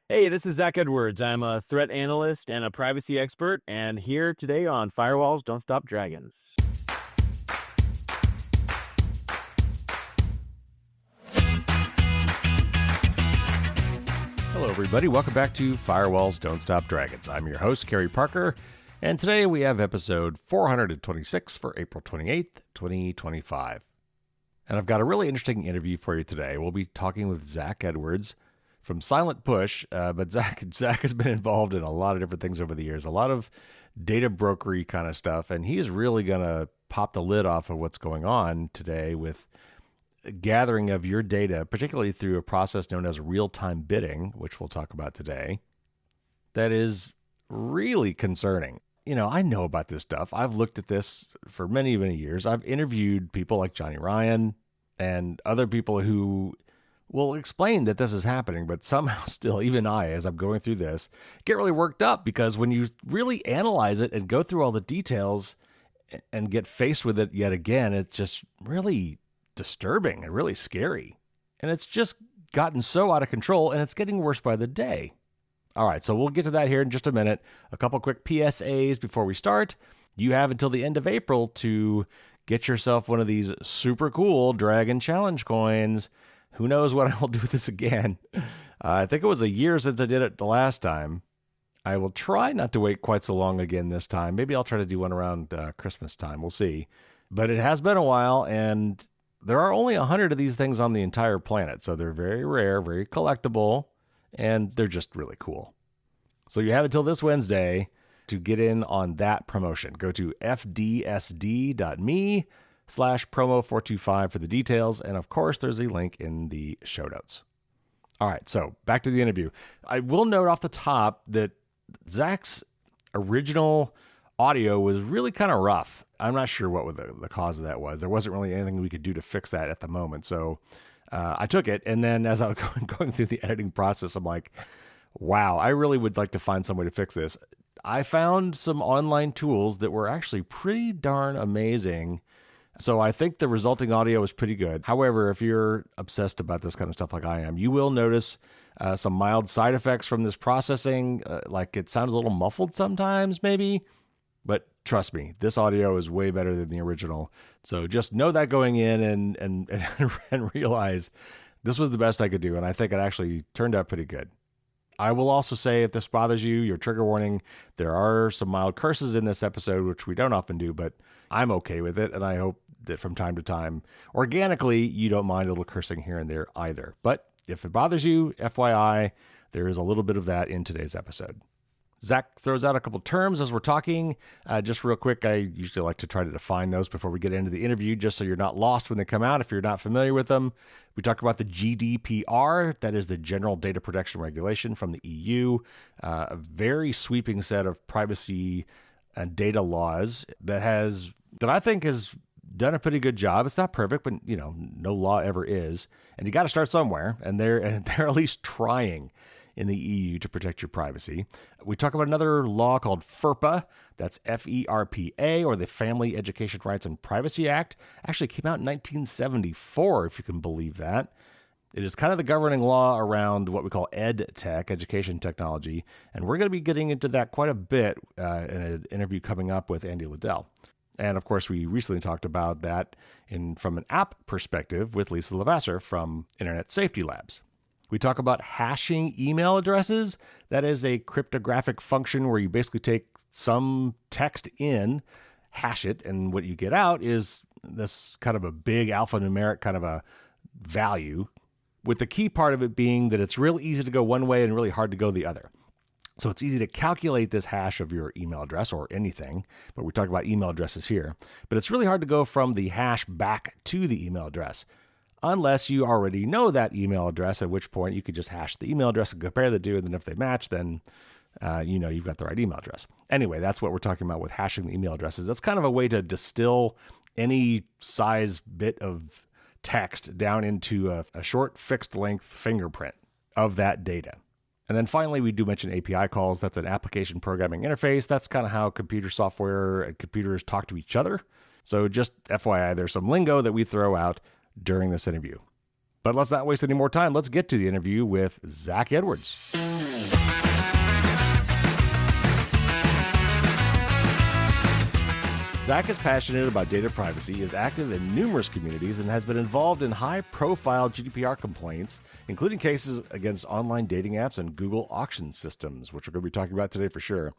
Hey, this is Zach Edwards. I'm a threat analyst and a privacy expert, and here today on Firewalls Don't Stop Dragons. Hello, everybody. Welcome back to Firewalls Don't Stop Dragons. I'm your host, Kerry Parker, and today we have episode 426 for April 28th, 2025. And I've got a really interesting interview for you today. We'll be talking with Zach Edwards from Silent Push, but Zach has been involved in a lot of different things over the years, a lot of data brokery kind of stuff, and he is really going to pop the lid off of what's going on today with gathering of your data, particularly through a process known as real-time bidding, which we'll talk about today, that is really concerning. You know, I know about this stuff. I've looked at this for many, many years. I've interviewed people like Johnny Ryan and other people who will explain that this is happening, but somehow still, even I, as I'm going through this, get really worked up because when you really analyze it and go through all the details and get faced with it yet again, it's just really disturbing and really scary. And it's just gotten so out of control, and it's getting worse by the day. All right, so we'll get to that here in just a minute. A couple quick PSAs before we start. You have until the end of April to get yourself one of these super cool Dragon Challenge coins. Who knows what I will do with this again. I think it was a year since I did it the last time. I will try not to wait quite so long again this time. Maybe I'll try to do one around Christmas time. We'll see. But it has been a while, and there are only 100 of these things on the entire planet, so they're very rare, very collectible, and they're just really cool. So you have until this Wednesday to get in on that promotion. Go to fdsd.me/promo425 for the details, and of course, there's a link in the show notes. All right, so back to the interview. I will note off the top that Zach's original audio was really kind of rough. I'm not sure what the cause of that was. There wasn't really anything we could do to fix that at the moment. So I took it. And then as I was going through the editing process, I'm like, wow, I really would like to find some way to fix this. I found some online tools that were actually pretty darn amazing. So I think the resulting audio is pretty good. However, if you're obsessed about this kind of stuff like I am, you will notice some mild side effects from this processing. Like it sounds a little muffled sometimes, maybe. But trust me, this audio is way better than the original. So just know that going in and realize this was the best I could do. And I think it actually turned out pretty good. I will also say, if this bothers you, your trigger warning, there are some mild curses in this episode, which we don't often do, but I'm okay with it. And I hope that from time to time, organically, you don't mind a little cursing here and there either. But if it bothers you, FYI, there is a little bit of that in today's episode. Zach throws out a couple terms as we're talking. Just real quick, I usually like to try to define those before we get into the interview, just so you're not lost when they come out if you're not familiar with them. We talk about the GDPR, that is the General Data Protection Regulation from the EU, a very sweeping set of privacy and data laws that I think has done a pretty good job. It's not perfect, but you know, no law ever is, and you got to start somewhere, and they're at least trying in the EU to protect your privacy. We talk about another law called FERPA, that's FERPA, or the Family Education Rights and Privacy Act. Actually came out in 1974, if you can believe that. It is kind of the governing law around what we call ed tech, education technology, and we're going to be getting into that quite a bit in an interview coming up with Andy Liddell. And of course, we recently talked about that from an app perspective with Lisa Lavasser from Internet Safety Labs. We talk about hashing email addresses. That is a cryptographic function where you basically take some text in, hash it, and what you get out is this kind of a big alphanumeric kind of a value, with the key part of it being that it's real easy to go one way and really hard to go the other. So it's easy to calculate this hash of your email address or anything, but we're talking about email addresses here. But it's really hard to go from the hash back to the email address, unless you already know that email address, at which point you could just hash the email address and compare the two, and then if they match, then you know you've got the right email address. Anyway, that's what we're talking about with hashing the email addresses. That's kind of a way to distill any size bit of text down into a short fixed length fingerprint of that data. And then finally, we do mention API calls. That's an application programming interface. That's kind of how computer software and computers talk to each other. So just FYI, there's some lingo that we throw out during this interview. But let's not waste any more time. Let's get to the interview with Zach Edwards. Zach is passionate about data privacy, is active in numerous communities, and has been involved in high-profile GDPR complaints, including cases against online dating apps and Google auction systems, which we're going to be talking about today for sure.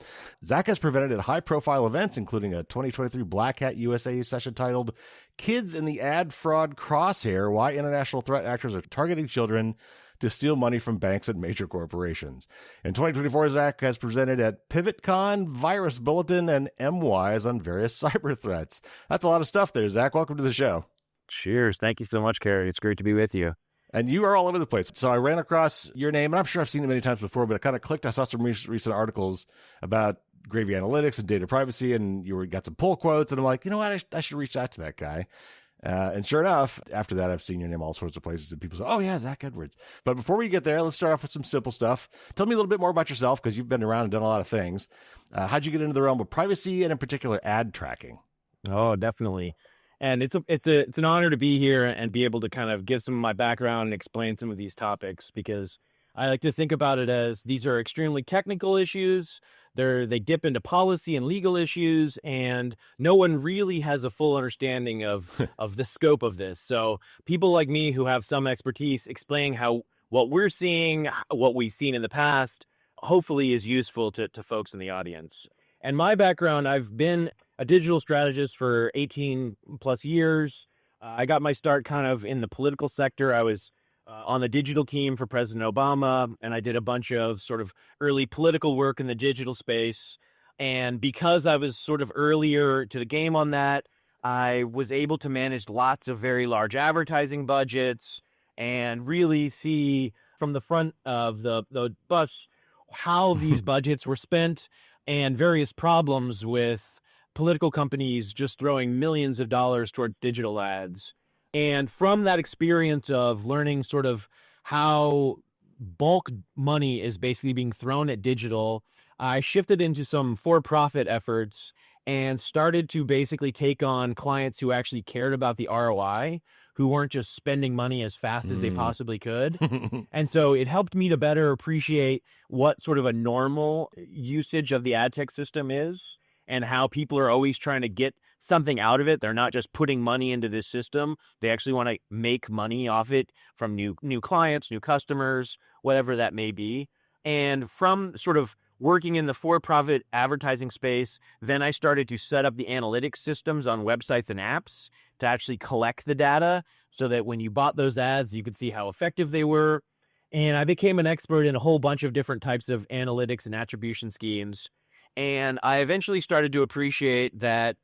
Zach has presented at high-profile events, including a 2023 Black Hat USA session titled Kids in the Ad Fraud Crosshair, Why International Threat Actors Are Targeting Children to Steal Money from Banks and Major Corporations. In 2024, Zach has presented at PivotCon, Virus Bulletin, and MWise on various cyber threats. That's a lot of stuff there, Zach. Welcome to the show. Cheers. Thank you so much, Carrie. It's great to be with you. And you are all over the place. So I ran across your name, and I'm sure I've seen it many times before, but I kind of clicked. I saw some recent articles about Gravy Analytics and data privacy, and got some pull quotes, and I'm like, you know what? I should reach out to that guy. And sure enough, after that, I've seen your name all sorts of places, and people say, oh, yeah, Zach Edwards. But before we get there, let's start off with some simple stuff. Tell me a little bit more about yourself, because you've been around and done a lot of things. How'd you get into the realm of privacy and, in particular, ad tracking? Oh, definitely. And it's an honor to be here and be able to kind of give some of my background and explain some of these topics, because I like to think about it as these are extremely technical issues. They dip into policy and legal issues, and no one really has a full understanding of the scope of this. So people like me who have some expertise explaining how what we're seeing, what we've seen in the past, hopefully is useful to folks in the audience. And my background, I've been a digital strategist for 18 plus years. I got my start kind of in the political sector. I was on the digital team for President Obama, and I did a bunch of sort of early political work in the digital space. And because I was sort of earlier to the game on that, I was able to manage lots of very large advertising budgets and really see from the front of the bus how these budgets were spent and various problems with political companies just throwing millions of dollars toward digital ads. And from that experience of learning sort of how bulk money is basically being thrown at digital, I shifted into some for-profit efforts and started to basically take on clients who actually cared about the ROI, who weren't just spending money as fast as they possibly could. And so it helped me to better appreciate what sort of a normal usage of the ad tech system is and how people are always trying to get something out of it. They're not just putting money into this system. They actually want to make money off it from new clients, new customers, whatever that may be. And from sort of working in the for-profit advertising space, then I started to set up the analytics systems on websites and apps to actually collect the data so that when you bought those ads, you could see how effective they were. And I became an expert in a whole bunch of different types of analytics and attribution schemes. And I eventually started to appreciate that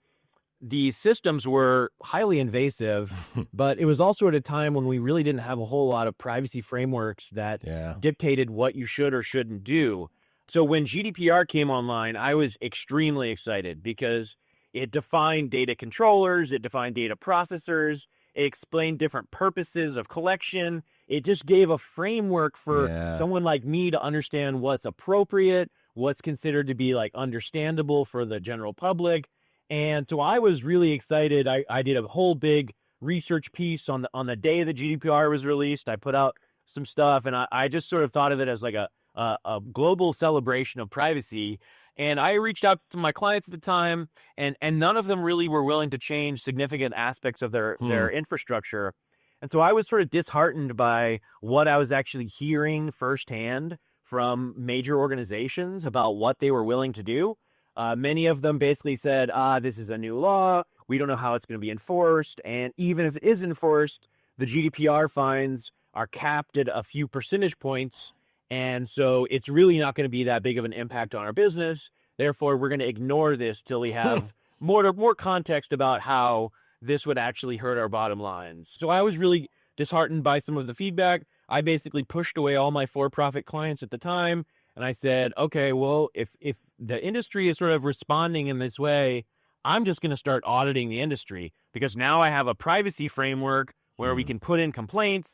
these systems were highly invasive, but it was also at a time when we really didn't have a whole lot of privacy frameworks that dictated what you should or shouldn't do. So when GDPR came online, I was extremely excited because it defined data controllers, it defined data processors, it explained different purposes of collection. It just gave a framework for someone like me to understand what's appropriate, what's considered to be like understandable for the general public. And so I was really excited. I did a whole big research piece on the day the GDPR was released. I put out some stuff, and I just sort of thought of it as like a global celebration of privacy. And I reached out to my clients at the time, and none of them really were willing to change significant aspects of their infrastructure. And so I was sort of disheartened by what I was actually hearing firsthand from major organizations about what they were willing to do. Many of them basically said, this is a new law. We don't know how it's going to be enforced. And even if it is enforced, the GDPR fines are capped at a few percentage points. And so it's really not going to be that big of an impact on our business. Therefore, we're going to ignore this till we have more context about how this would actually hurt our bottom lines. So I was really disheartened by some of the feedback. I basically pushed away all my for-profit clients at the time. And I said, okay, well, if the industry is sort of responding in this way, I'm just going to start auditing the industry, because now I have a privacy framework where we can put in complaints.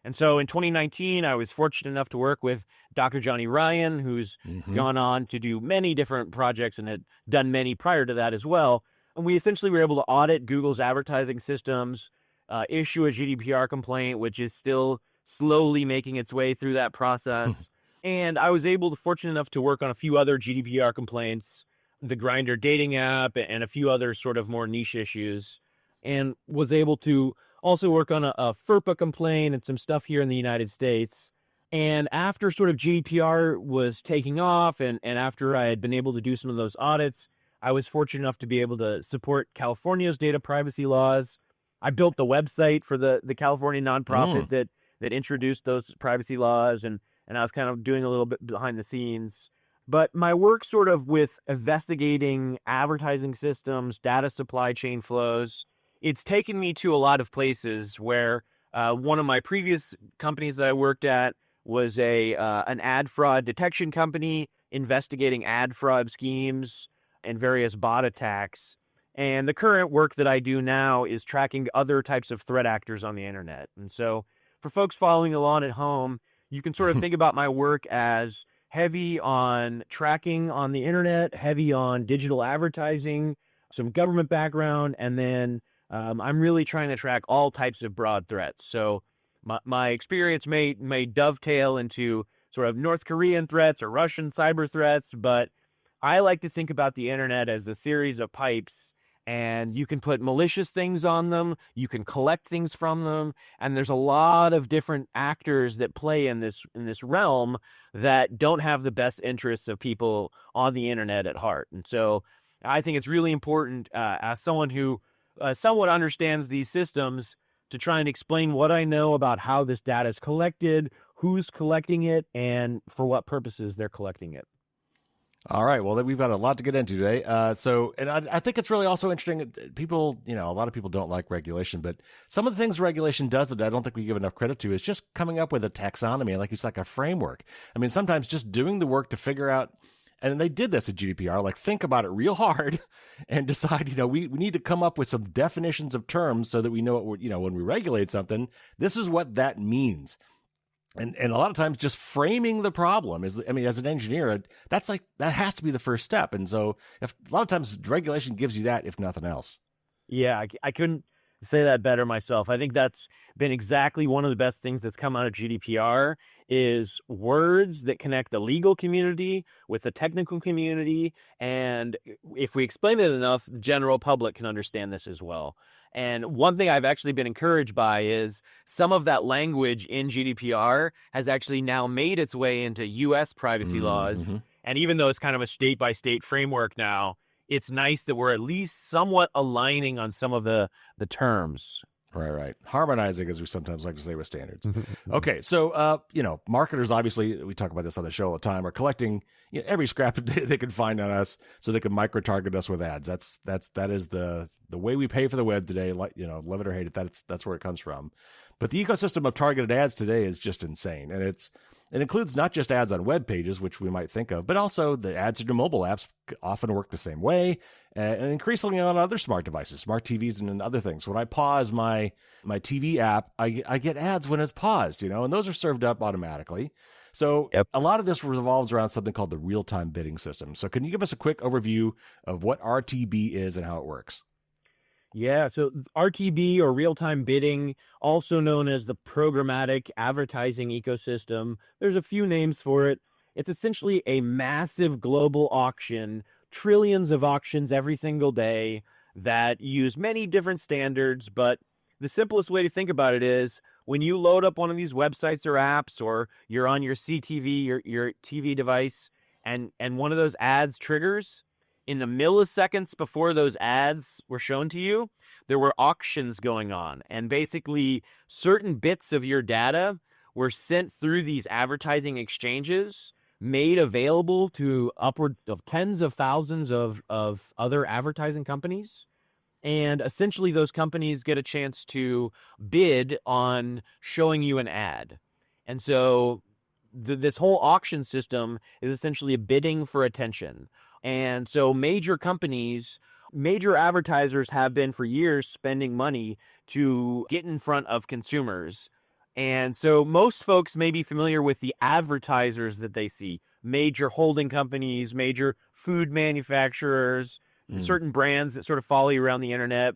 And so in 2019, I was fortunate enough to work with Dr. Johnny Ryan, who's gone on to do many different projects and had done many prior to that as well. And we essentially were able to audit Google's advertising systems, issue a GDPR complaint, which is still slowly making its way through that process. And I was fortunate enough to work on a few other GDPR complaints the Grinder dating app, and a few other sort of more niche issues, and was able to also work on a FERPA complaint and some stuff here in the United States. And after sort of GDPR was taking off, and after I had been able to do some of those audits, I was fortunate enough to be able to support California's data privacy laws. I built the website for the California nonprofit Mm. that introduced those privacy laws, and I was kind of doing a little bit behind the scenes. But my work sort of with investigating advertising systems, data supply chain flows, it's taken me to a lot of places where one of my previous companies that I worked at was an ad fraud detection company investigating ad fraud schemes and various bot attacks. And the current work that I do now is tracking other types of threat actors on the internet. And so for folks following along at home, you can sort of think about my work as heavy on tracking on the internet, heavy on digital advertising, some government background, and then I'm really trying to track all types of broad threats. So my experience may dovetail into sort of North Korean threats or Russian cyber threats, but I like to think about the internet as a series of pipes, and you can put malicious things on them, you can collect things from them, and there's a lot of different actors that play in this realm that don't have the best interests of people on the internet at heart. And so I think it's really important, as someone who somewhat understands these systems, to try and explain what I know about how this data is collected, who's collecting it, and for what purposes they're collecting it. All right. Well, we've got a lot to get into today. And I think it's really also interesting. People, a lot of people don't like regulation, but some of the things regulation does that I don't think we give enough credit to is just coming up with a taxonomy, like it's like a framework. I mean, sometimes just doing the work to figure out, and they did this at GDPR, like think about it real hard and decide, we need to come up with some definitions of terms so that we know what we're, when we regulate something, this is what that means. And a lot of times just framing the problem is, as an engineer, that has to be the first step. And so a lot of times regulation gives you that, if nothing else. Yeah, I couldn't say that better myself. I think that's been exactly one of the best things that's come out of GDPR is words that connect the legal community with the technical community. And if we explain it enough, the general public can understand this as well. And one thing I've actually been encouraged by is some of that language in GDPR has actually now made its way into U.S. privacy laws. And even though it's kind of a state-by-state framework now, it's nice that we're at least somewhat aligning on some of the terms. Right. Harmonizing, as we sometimes like to say, with standards. Okay, so marketers, obviously, we talk about this on the show all the time, are collecting every scrap of data they can find on us so they can micro target us with ads. That is the way we pay for the web today. Love it or hate it, that's where it comes from. But the ecosystem of targeted ads today is just insane, and it includes not just ads on web pages, which we might think of, but also the ads in your mobile apps often work the same way, and increasingly on other smart devices, smart TVs, and other things. When I pause my TV app, I get ads when it's paused, and those are served up automatically. So A lot of this revolves around something called the real-time bidding system. So can you give us a quick overview of what RTB is and how it works? Yeah, so RTB, or real-time bidding, also known as the programmatic advertising ecosystem, there's a few names for it. It's essentially a massive global auction, trillions of auctions every single day that use many different standards, but the simplest way to think about it is when you load up one of these websites or apps, or you're on your CTV, your TV device, and one of those ads triggers, in the milliseconds before those ads were shown to you, there were auctions going on. And basically, certain bits of your data were sent through these advertising exchanges, made available to upward of tens of thousands of other advertising companies. And essentially, those companies get a chance to bid on showing you an ad. And so this whole auction system is essentially a bidding for attention. And so major companies, major advertisers have been for years spending money to get in front of consumers. And so most folks may be familiar with the advertisers that they see, major holding companies, major food manufacturers, certain brands that sort of follow you around the internet.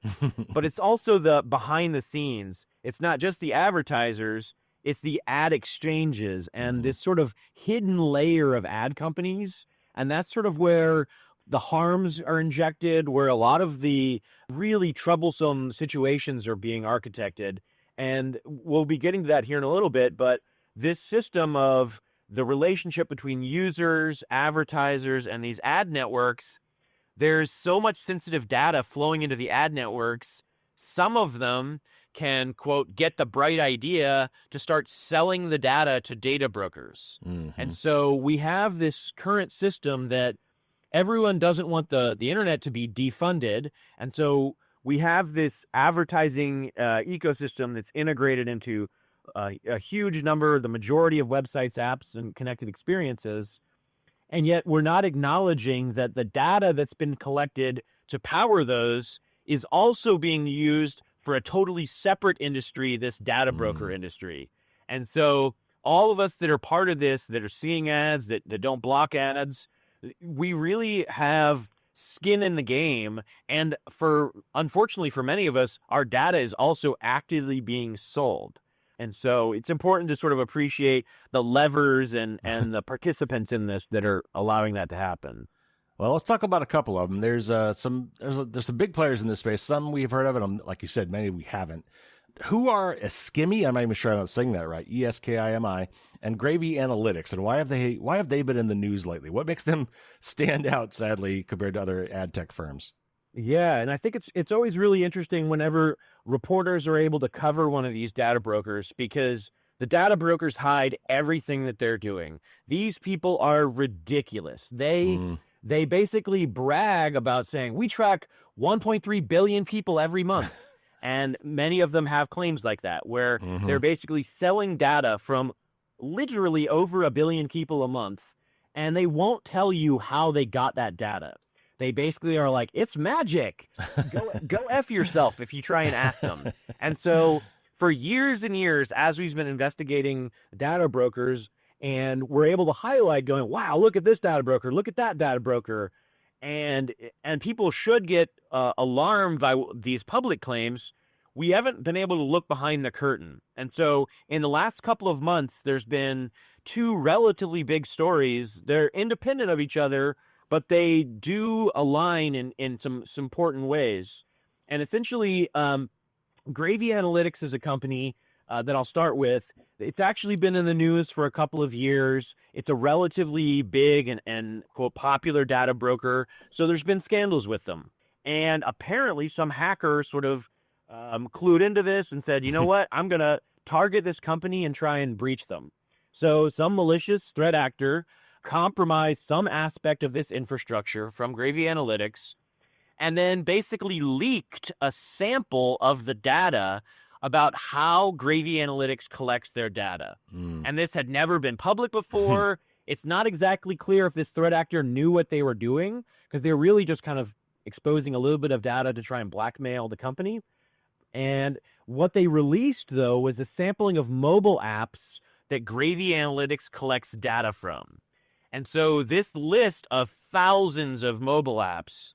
But it's also the behind the scenes. It's not just the advertisers, it's the ad exchanges and this sort of hidden layer of ad companies. And that's sort of where the harms are injected, where a lot of the really troublesome situations are being architected. And we'll be getting to that here in a little bit, but this system of the relationship between users, advertisers, and these ad networks, there's so much sensitive data flowing into the ad networks. Some of them can, quote, get the bright idea to start selling the data to data brokers. And so we have this current system that everyone doesn't want the internet to be defunded. And so we have this advertising ecosystem that's integrated into a huge number, the majority of websites, apps, and connected experiences. And yet we're not acknowledging that the data that's been collected to power those is also being used for a totally separate industry, this data broker industry. And so all of us that are part of this, that are seeing ads, that don't block ads, we really have skin in the game. And unfortunately for many of us, our data is also actively being sold. And so it's important to sort of appreciate the levers and the participants in this that are allowing that to happen. Well, let's talk about a couple of them. There's some big players in this space. Some we've heard of, and like you said, many we haven't. Who are Eskimi? I'm not even sure I'm saying that right. Eskimi and Gravy Analytics, and why have they been in the news lately? What makes them stand out, sadly, compared to other ad tech firms? Yeah, and I think it's always really interesting whenever reporters are able to cover one of these data brokers, because the data brokers hide everything that they're doing. These people are ridiculous. They basically brag about saying, we track 1.3 billion people every month. And many of them have claims like that, where they're basically selling data from literally over 1 billion people a month, and they won't tell you how they got that data. They basically are like, it's magic. Go F yourself if you try and ask them. And so for years and years, as we've been investigating data brokers, and we're able to highlight going, wow, look at this data broker, look at that data broker. And people should get alarmed by these public claims. We haven't been able to look behind the curtain. And so in the last couple of months, there's been 2 relatively big stories. They're independent of each other, but they do align in some important ways. And essentially, Gravy Analytics is a company that I'll start with. It's actually been in the news for a couple of years. It's a relatively big and quote, popular data broker. So there's been scandals with them. And apparently some hacker sort of clued into this and said, you know what, I'm going to target this company and try and breach them. So some malicious threat actor compromised some aspect of this infrastructure from Gravy Analytics, and then basically leaked a sample of the data about how Gravy Analytics collects their data. And this had never been public before. It's not exactly clear if this threat actor knew what they were doing, because they're really just kind of exposing a little bit of data to try and blackmail the company. And what they released, though, was a sampling of mobile apps that Gravy Analytics collects data from. And so this list of thousands of mobile apps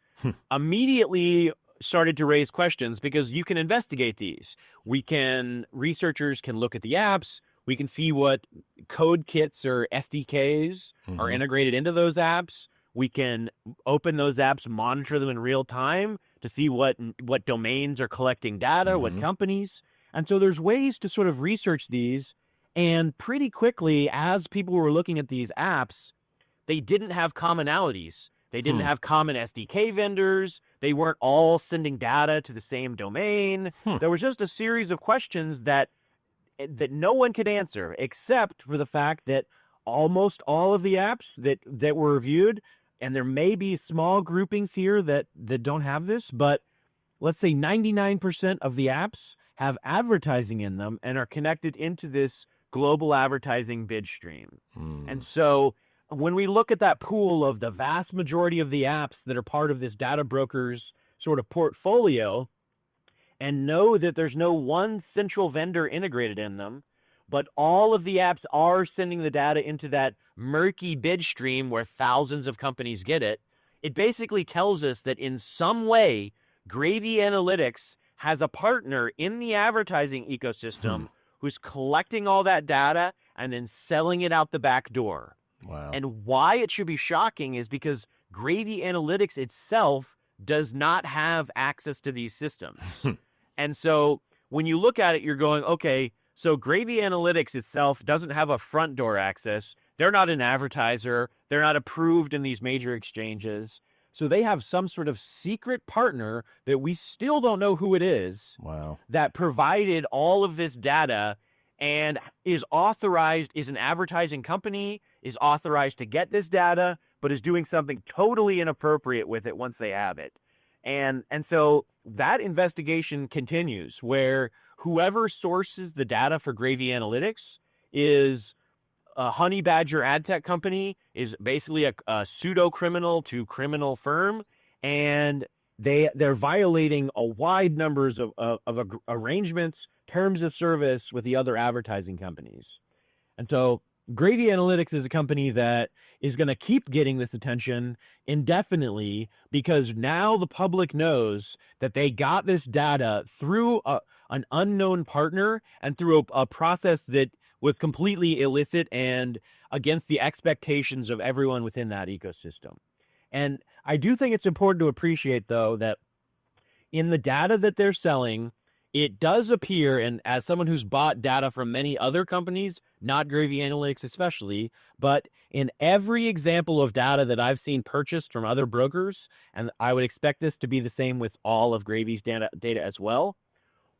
immediately started to raise questions, because you can investigate these. Researchers can look at the apps. We can see what code kits or SDKs are integrated into those apps. We can open those apps, monitor them in real time to see what domains are collecting data, what companies. And so there's ways to sort of research these. And pretty quickly, as people were looking at these apps, they didn't have commonalities. They didn't have common SDK vendors. They weren't all sending data to the same domain. There was just a series of questions that no one could answer, except for the fact that almost all of the apps that were reviewed, and there may be small groupings here that don't have this, but let's say 99% of the apps have advertising in them and are connected into this global advertising bid stream. And so when we look at that pool of the vast majority of the apps that are part of this data broker's sort of portfolio, and know that there's no one central vendor integrated in them, but all of the apps are sending the data into that murky bid stream where thousands of companies get it, it basically tells us that in some way, Gravy Analytics has a partner in the advertising ecosystem who's collecting all that data and then selling it out the back door. Wow. And why it should be shocking is because Gravy Analytics itself does not have access to these systems. And so when you look at it, you're going, okay, so Gravy Analytics itself doesn't have a front door access. They're not an advertiser. They're not approved in these major exchanges. So they have some sort of secret partner that we still don't know who it is. Wow. That provided all of this data and is authorized, is an advertising company, is authorized to get this data, but is doing something totally inappropriate with it once they have it. And so that investigation continues, where whoever sources the data for Gravy Analytics is a honey badger ad tech company, is basically a pseudo criminal to criminal firm, and they're violating a wide numbers of arrangements, terms of service with the other advertising companies. And so Gravy Analytics is a company that is going to keep getting this attention indefinitely, because now the public knows that they got this data through an unknown partner and through a process that was completely illicit and against the expectations of everyone within that ecosystem. And I do think it's important to appreciate, though, that in the data that they're selling, it does appear, and as someone who's bought data from many other companies, not Gravy Analytics especially, but in every example of data that I've seen purchased from other brokers, and I would expect this to be the same with all of Gravy's data as well,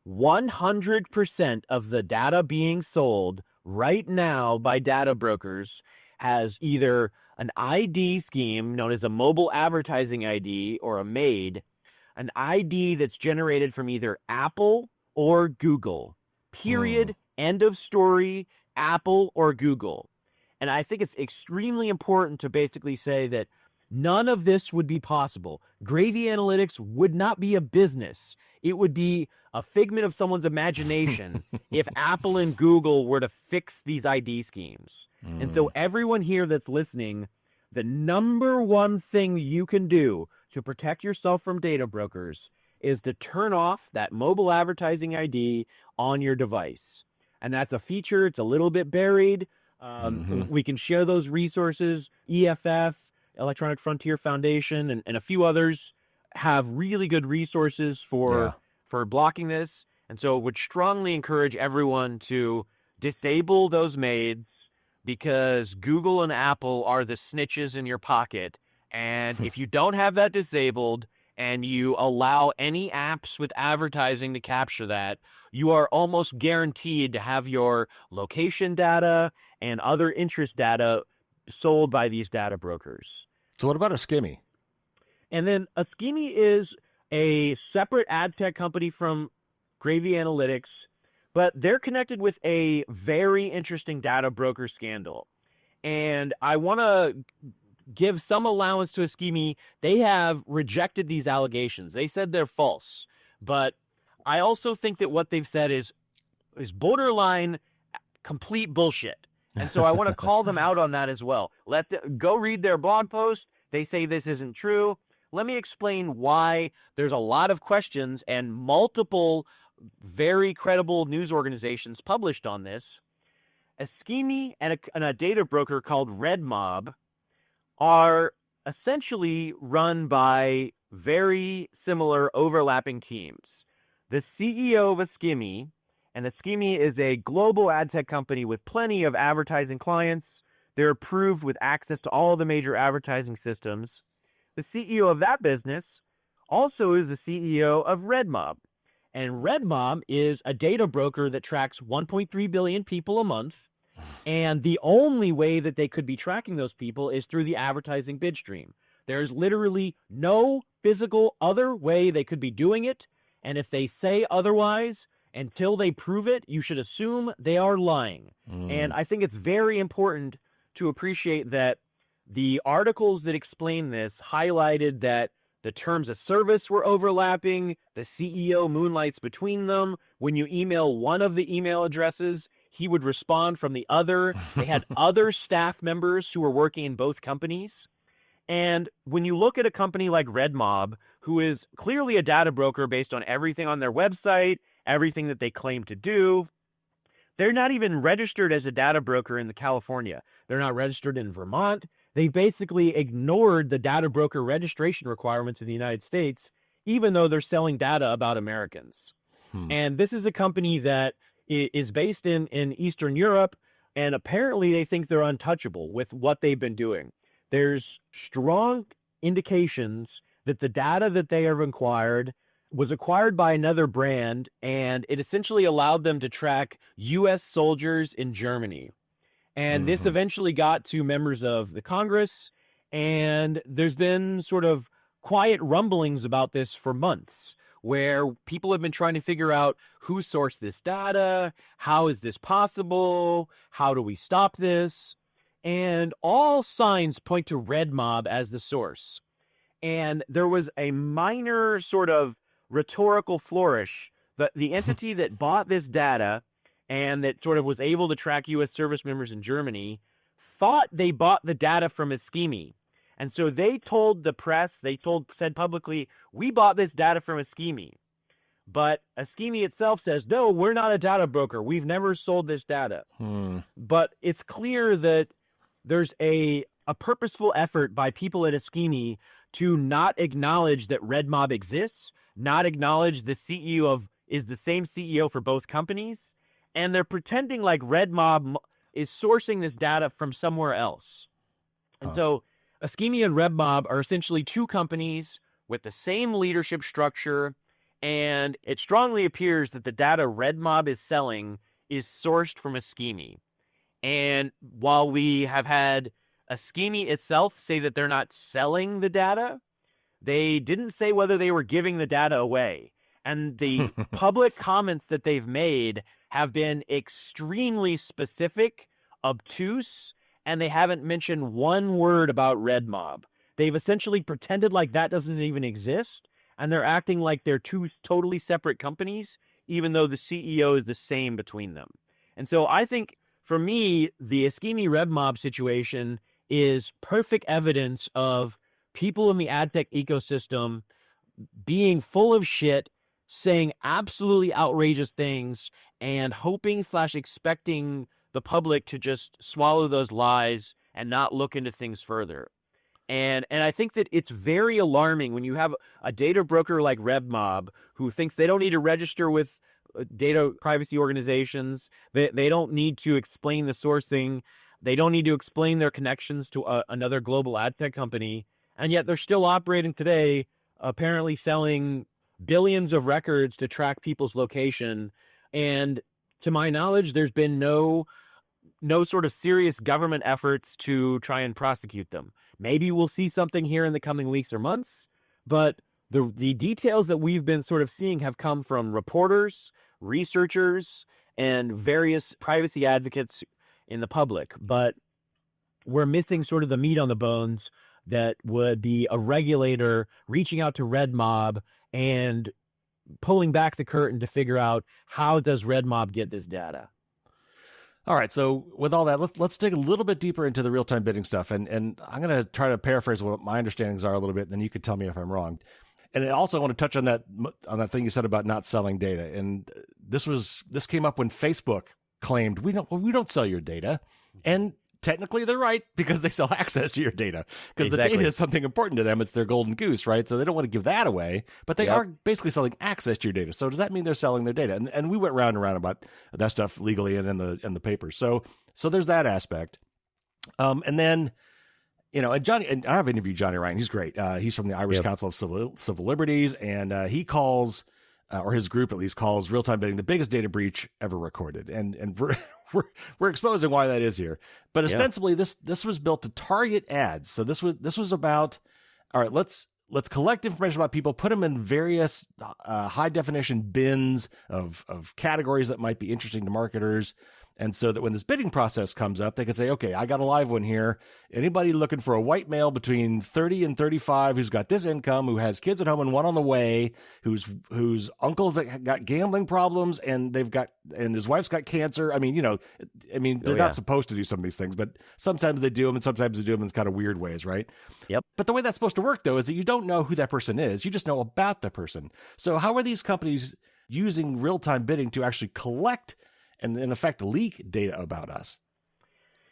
100% of the data being sold right now by data brokers has either an ID scheme known as a mobile advertising ID or a MAID, an ID that's generated from either Apple or Google. Period. End of story. Apple or Google. And I think it's extremely important to basically say that none of this would be possible. Gravy Analytics would not be a business. It would be a figment of someone's imagination if Apple and Google were to fix these ID schemes. And so everyone here that's listening, the number one thing you can do to protect yourself from data brokers is to turn off that mobile advertising ID on your device. And that's a feature. It's a little bit buried. We can share those resources. EFF, Electronic Frontier Foundation, and a few others have really good resources for blocking this. And so would strongly encourage everyone to disable those MAIDs, because Google and Apple are the snitches in your pocket. And if you don't have that disabled and you allow any apps with advertising to capture that, you are almost guaranteed to have your location data and other interest data sold by these data brokers. So what about a skimmy? And then a skimmy is a separate ad tech company from Gravy Analytics, but they're connected with a very interesting data broker scandal. And I want to give some allowance to a skimmy. They have rejected these allegations. They said they're false. But I also think that what they've said is borderline complete bullshit. And so I want to call them out on that as well. Go read their blog post. They say this isn't true. Let me explain why there's a lot of questions, and multiple very credible news organizations published on this. A skimmy and a data broker called RedMob are essentially run by very similar overlapping teams. The CEO of a skimmy, and the skimmy is a global ad tech company with plenty of advertising clients. They're approved with access to all the major advertising systems. The CEO of that business also is the CEO of RedMob. And RedMob is a data broker that tracks 1.3 billion people a month. And the only way that they could be tracking those people is through the advertising bid stream. There's literally no physical other way they could be doing it. And if they say otherwise, until they prove it, you should assume they are lying. And I think it's very important to appreciate that the articles that explain this highlighted that the terms of service were overlapping. The CEO moonlights between them. When you email one of the email addresses, he would respond from the other. They had other staff members who were working in both companies. And when you look at a company like RedMob, who is clearly a data broker based on everything on their website, everything that they claim to do, they're not even registered as a data broker in California. They're not registered in Vermont. they basically ignored the data broker registration requirements in the United States, even though they're selling data about Americans. And this is a company that is based in Eastern Europe, and apparently they think they're untouchable with what they've been doing. There's strong indications that the data that they have acquired was acquired by another brand, and it essentially allowed them to track U.S. soldiers in Germany. And this eventually got to members of the Congress, and there's been sort of quiet rumblings about this for months, where people have been trying to figure out who sourced this data, how is this possible, how do we stop this? And all signs point to Red Mob as the source. And there was a minor sort of rhetorical flourish. The entity that bought this data and that sort of was able to track U.S. service members in Germany thought they bought the data from Ischemi. And so they told the press, said publicly, we bought this data from Ischemi. But Ischemi itself says, no, we're not a data broker. We've never sold this data. But it's clear that there's a purposeful effort by people at Ischemi to not acknowledge that Red Mob exists, not acknowledge the CEO is the same CEO for both companies, and they're pretending like Red Mob is sourcing this data from somewhere else. And so Ischemi and Red Mob are essentially two companies with the same leadership structure, and it strongly appears that the data Red Mob is selling is sourced from Ischemi. And while we have had Ischemi itself say that they're not selling the data, they didn't say whether they were giving the data away. And the public comments that they've made have been extremely specific, obtuse, and they haven't mentioned one word about Red Mob. They've essentially pretended like that doesn't even exist, and they're acting like they're two totally separate companies, even though the CEO is the same between them. And so I think, for me, the Ischemi Red Mob situation is perfect evidence of people in the ad tech ecosystem being full of shit, saying absolutely outrageous things, and hoping/expecting the public to just swallow those lies and not look into things further. And I think that it's very alarming when you have a data broker like Red Mob who thinks they don't need to register with data privacy organizations. They don't need to explain the sourcing. They don't need to explain their connections to another global ad tech company. And yet they're still operating today, apparently selling billions of records to track people's location. And to my knowledge, there's been no sort of serious government efforts to try and prosecute them. Maybe we'll see something here in the coming weeks or months, but the details that we've been sort of seeing have come from reporters, researchers, and various privacy advocates in the public. But we're missing sort of the meat on the bones that would be a regulator reaching out to Red Mob and pulling back the curtain to figure out how does Red Mob get this data. All right, so with all that, let's dig a little bit deeper into the real-time bidding stuff, and I'm going to try to paraphrase what my understandings are a little bit, and then you can tell me if I'm wrong. And I also want to touch on that thing you said about not selling data. And this came up when Facebook claimed we don't sell your data, and technically they're right because they sell access to your data because the data is something important to them. It's their golden goose, right? So they don't want to give that away, but they are basically selling access to your data. So does that mean they're selling their data? And we went round and round about that stuff legally and in the papers. So there's that aspect. And then, and I've interviewed Johnny Ryan. He's great. He's from the Irish Council of Civil Liberties, and he calls, or his group at least calls, real-time bidding the biggest data breach ever recorded. And we're exposing why that is here. But ostensibly, this was built to target ads. So this was about, all right, let's collect information about people, put them in various high definition bins of categories that might be interesting to marketers. And so that when this bidding process comes up, they can say, okay, I got a live one here. Anybody looking for a white male between 30 and 35 who's got this income, who has kids at home and one on the way, whose uncles that got gambling problems and his wife's got cancer. I mean, they're not supposed to do some of these things, but sometimes they do them and sometimes they do them in kind of weird ways, right? Yep. But the way that's supposed to work, though, is that you don't know who that person is. You just know about the person. So how are these companies using real-time bidding to actually collect and in effect leak data about us?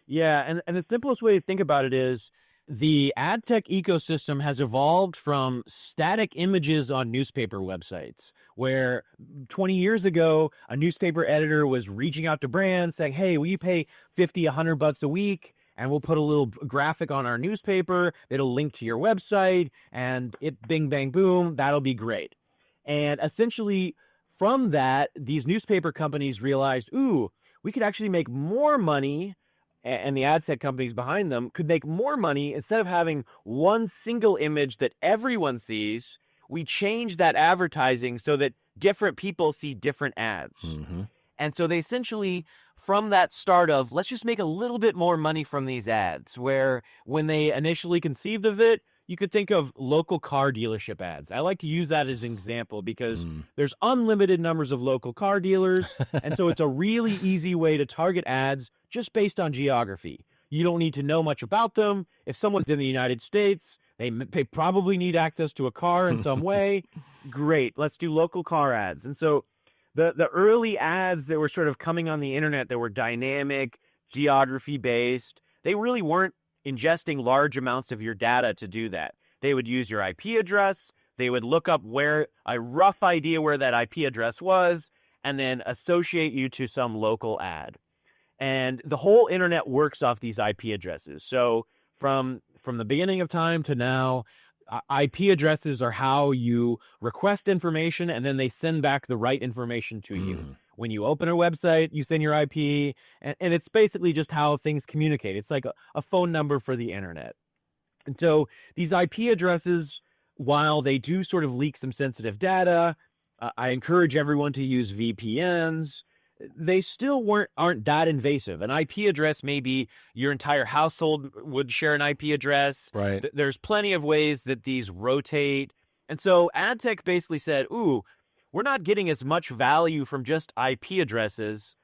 Yeah, and the simplest way to think about it is The ad tech ecosystem has evolved from static images on newspaper websites, where 20 years ago, a newspaper editor was reaching out to brands saying, hey, will you pay 50, $100 a week? And we'll put a little graphic on our newspaper. It'll link to your website, and it bing, bang, boom. That'll be great. And essentially, from that, these newspaper companies realized, ooh, we could actually make more money, and the ad tech companies behind them could make more money instead of having one single image that everyone sees. We change that advertising so that different people see different ads. And so they essentially, from that start of, let's just make a little bit more money from these ads, where when they initially conceived of it, you could think of local car dealership ads. I like to use that as an example because there's unlimited numbers of local car dealers. And so it's a really easy way to target ads just based on geography. You don't need to know much about them. If someone's in the United States, they probably need access to a car in some way. Great, let's do local car ads. And so the early ads that were sort of coming on the internet that were dynamic, geography based, they really weren't ingesting large amounts of your data to do that. They would use your IP address, they would look up where a rough idea where that IP address was, and then associate you to some local ad. And the whole internet works off these IP addresses. So from the beginning of time to now, IP addresses are how you request information, and then they send back the right information to you. When you open a website, you send your IP, and it's basically just how things communicate. It's like a phone number for the internet. And so these IP addresses, while they do sort of leak some sensitive data, I encourage everyone to use VPNs. They still aren't that invasive. An IP address, maybe your entire household would share an IP address. Right. There's plenty of ways that these rotate. And so ad tech basically said, ooh, we're not getting as much value from just IP addresses.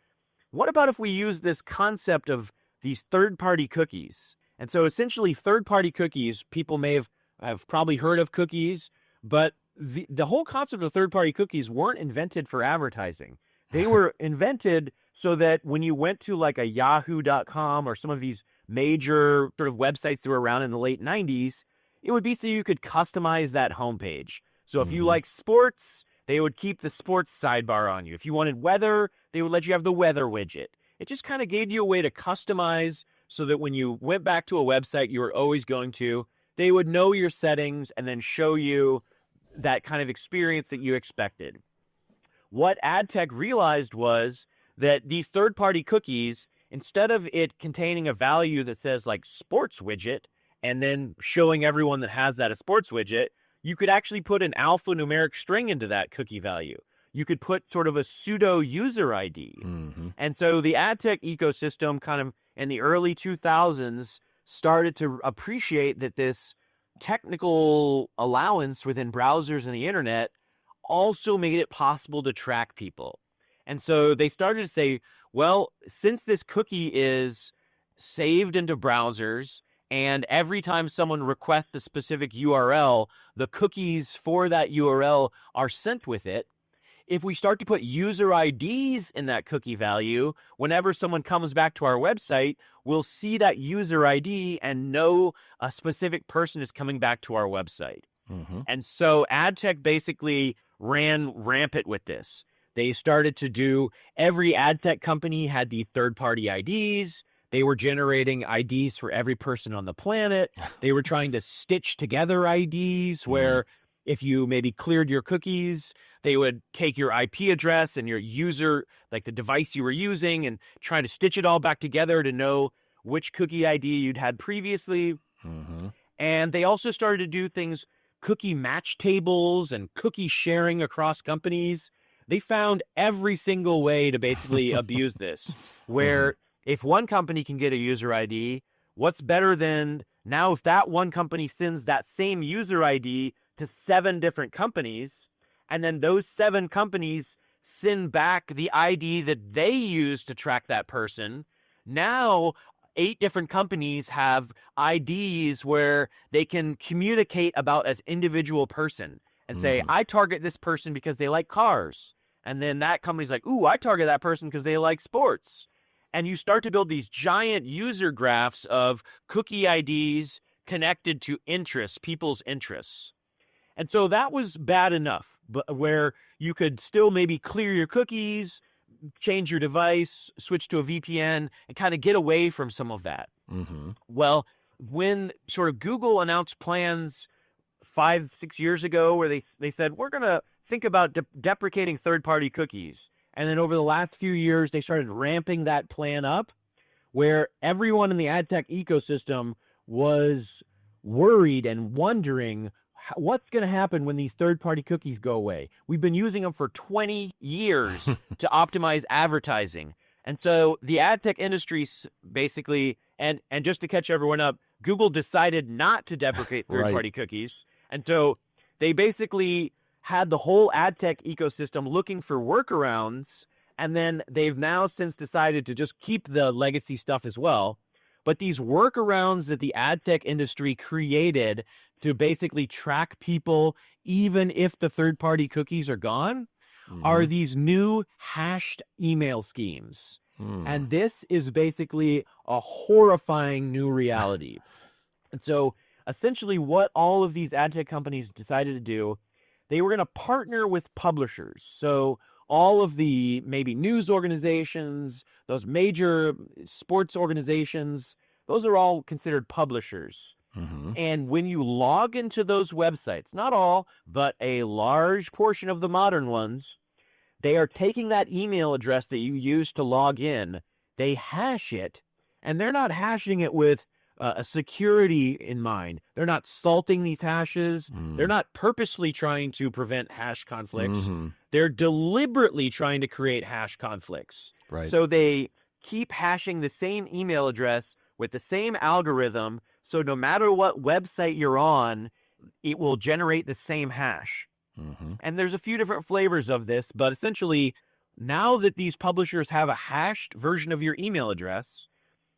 What about if we use this concept of these third-party cookies? And so essentially third-party cookies, people may have probably heard of cookies, but the whole concept of third-party cookies weren't invented for advertising. They were invented so that when you went to like a yahoo.com or some of these major sort of websites that were around in the late 90s, it would be so you could customize that homepage. So if you like sports, they would keep the sports sidebar on you. If you wanted weather, they would let you have the weather widget. It just kind of gave you a way to customize so that when you went back to a website you were always going to, they would know your settings and then show you that kind of experience that you expected. What ad tech realized was that these third-party cookies, instead of it containing a value that says like sports widget and then showing everyone that has that a sports widget, you could actually put an alphanumeric string into that cookie value. You could put sort of a pseudo user ID. And so the ad tech ecosystem kind of in the early 2000s started to appreciate that this technical allowance within browsers and the internet also made it possible to track people. And so they started to say, well, since this cookie is saved into browsers, and every time someone requests a specific URL, the cookies for that URL are sent with it. If we start to put user IDs in that cookie value, whenever someone comes back to our website, we'll see that user ID and know a specific person is coming back to our website. And so ad tech basically ran rampant with this. They started to do, every ad tech company had the third-party IDs. They were generating IDs for every person on the planet. They were trying to stitch together IDs where if you maybe cleared your cookies, they would take your IP address and your user, like the device you were using, and try to stitch it all back together to know which cookie ID you'd had previously. And they also started to do things, cookie match tables and cookie sharing across companies. They found every single way to basically abuse this, where if one company can get a user ID, what's better than now if that one company sends that same user ID to 7 different companies, and then those 7 companies send back the ID that they use to track that person. Now 8 different companies have IDs where they can communicate about as individual person and say, I target this person because they like cars. And then that company's like, ooh, I target that person because they like sports. And you start to build these giant user graphs of cookie IDs connected to people's interests. And so that was bad enough, but where you could still maybe clear your cookies, change your device, switch to a VPN, and kind of get away from some of that. Mm-hmm. Well, when sort of Google announced plans 5-6 years ago where they said, we're going to think about deprecating third-party cookies. And then over the last few years, they started ramping that plan up where everyone in the ad tech ecosystem was worried and wondering what's going to happen when these third-party cookies go away. We've been using them for 20 years to optimize advertising. And so the ad tech industry basically, and just to catch everyone up, Google decided not to deprecate third-party cookies. And so they basically had the whole ad tech ecosystem looking for workarounds, and then they've now since decided to just keep the legacy stuff as well. But these workarounds that the ad tech industry created to basically track people, even if the third-party cookies are gone, are these new hashed email schemes. And this is basically a horrifying new reality. And so essentially what all of these ad tech companies decided to do, they were going to partner with publishers. So all of the maybe news organizations, those major sports organizations, those are all considered publishers. And when you log into those websites, not all, but a large portion of the modern ones, they are taking that email address that you used to log in, they hash it, and they're not hashing it with a security in mind. They're not salting these hashes. They're not purposely trying to prevent hash conflicts. They're deliberately trying to create hash conflicts. Right. So they keep hashing the same email address with the same algorithm. So no matter what website you're on, it will generate the same hash. And there's a few different flavors of this, but essentially, now that these publishers have a hashed version of your email address,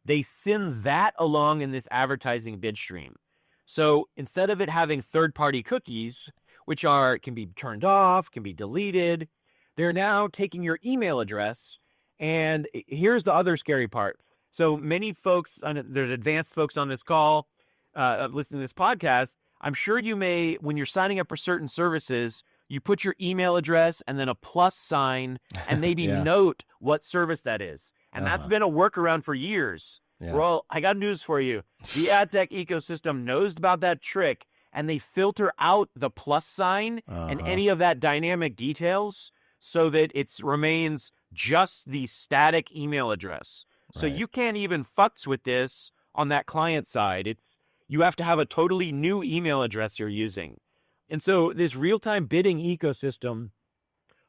they send that along in this advertising bid stream. So instead of it having third-party cookies, which can be turned off, can be deleted, they're now taking your email address. And here's the other scary part. So many folks, there's advanced folks on this call, listening to this podcast, I'm sure you may, when you're signing up for certain services, you put your email address and then a plus sign and maybe note what service that is. And that's been a workaround for years. Well, I got news for you. The ad tech ecosystem knows about that trick, and they filter out the plus sign and any of that dynamic details so that it remains just the static email address. So you can't even futz with this on that client side. You have to have a totally new email address you're using. And so this real-time bidding ecosystem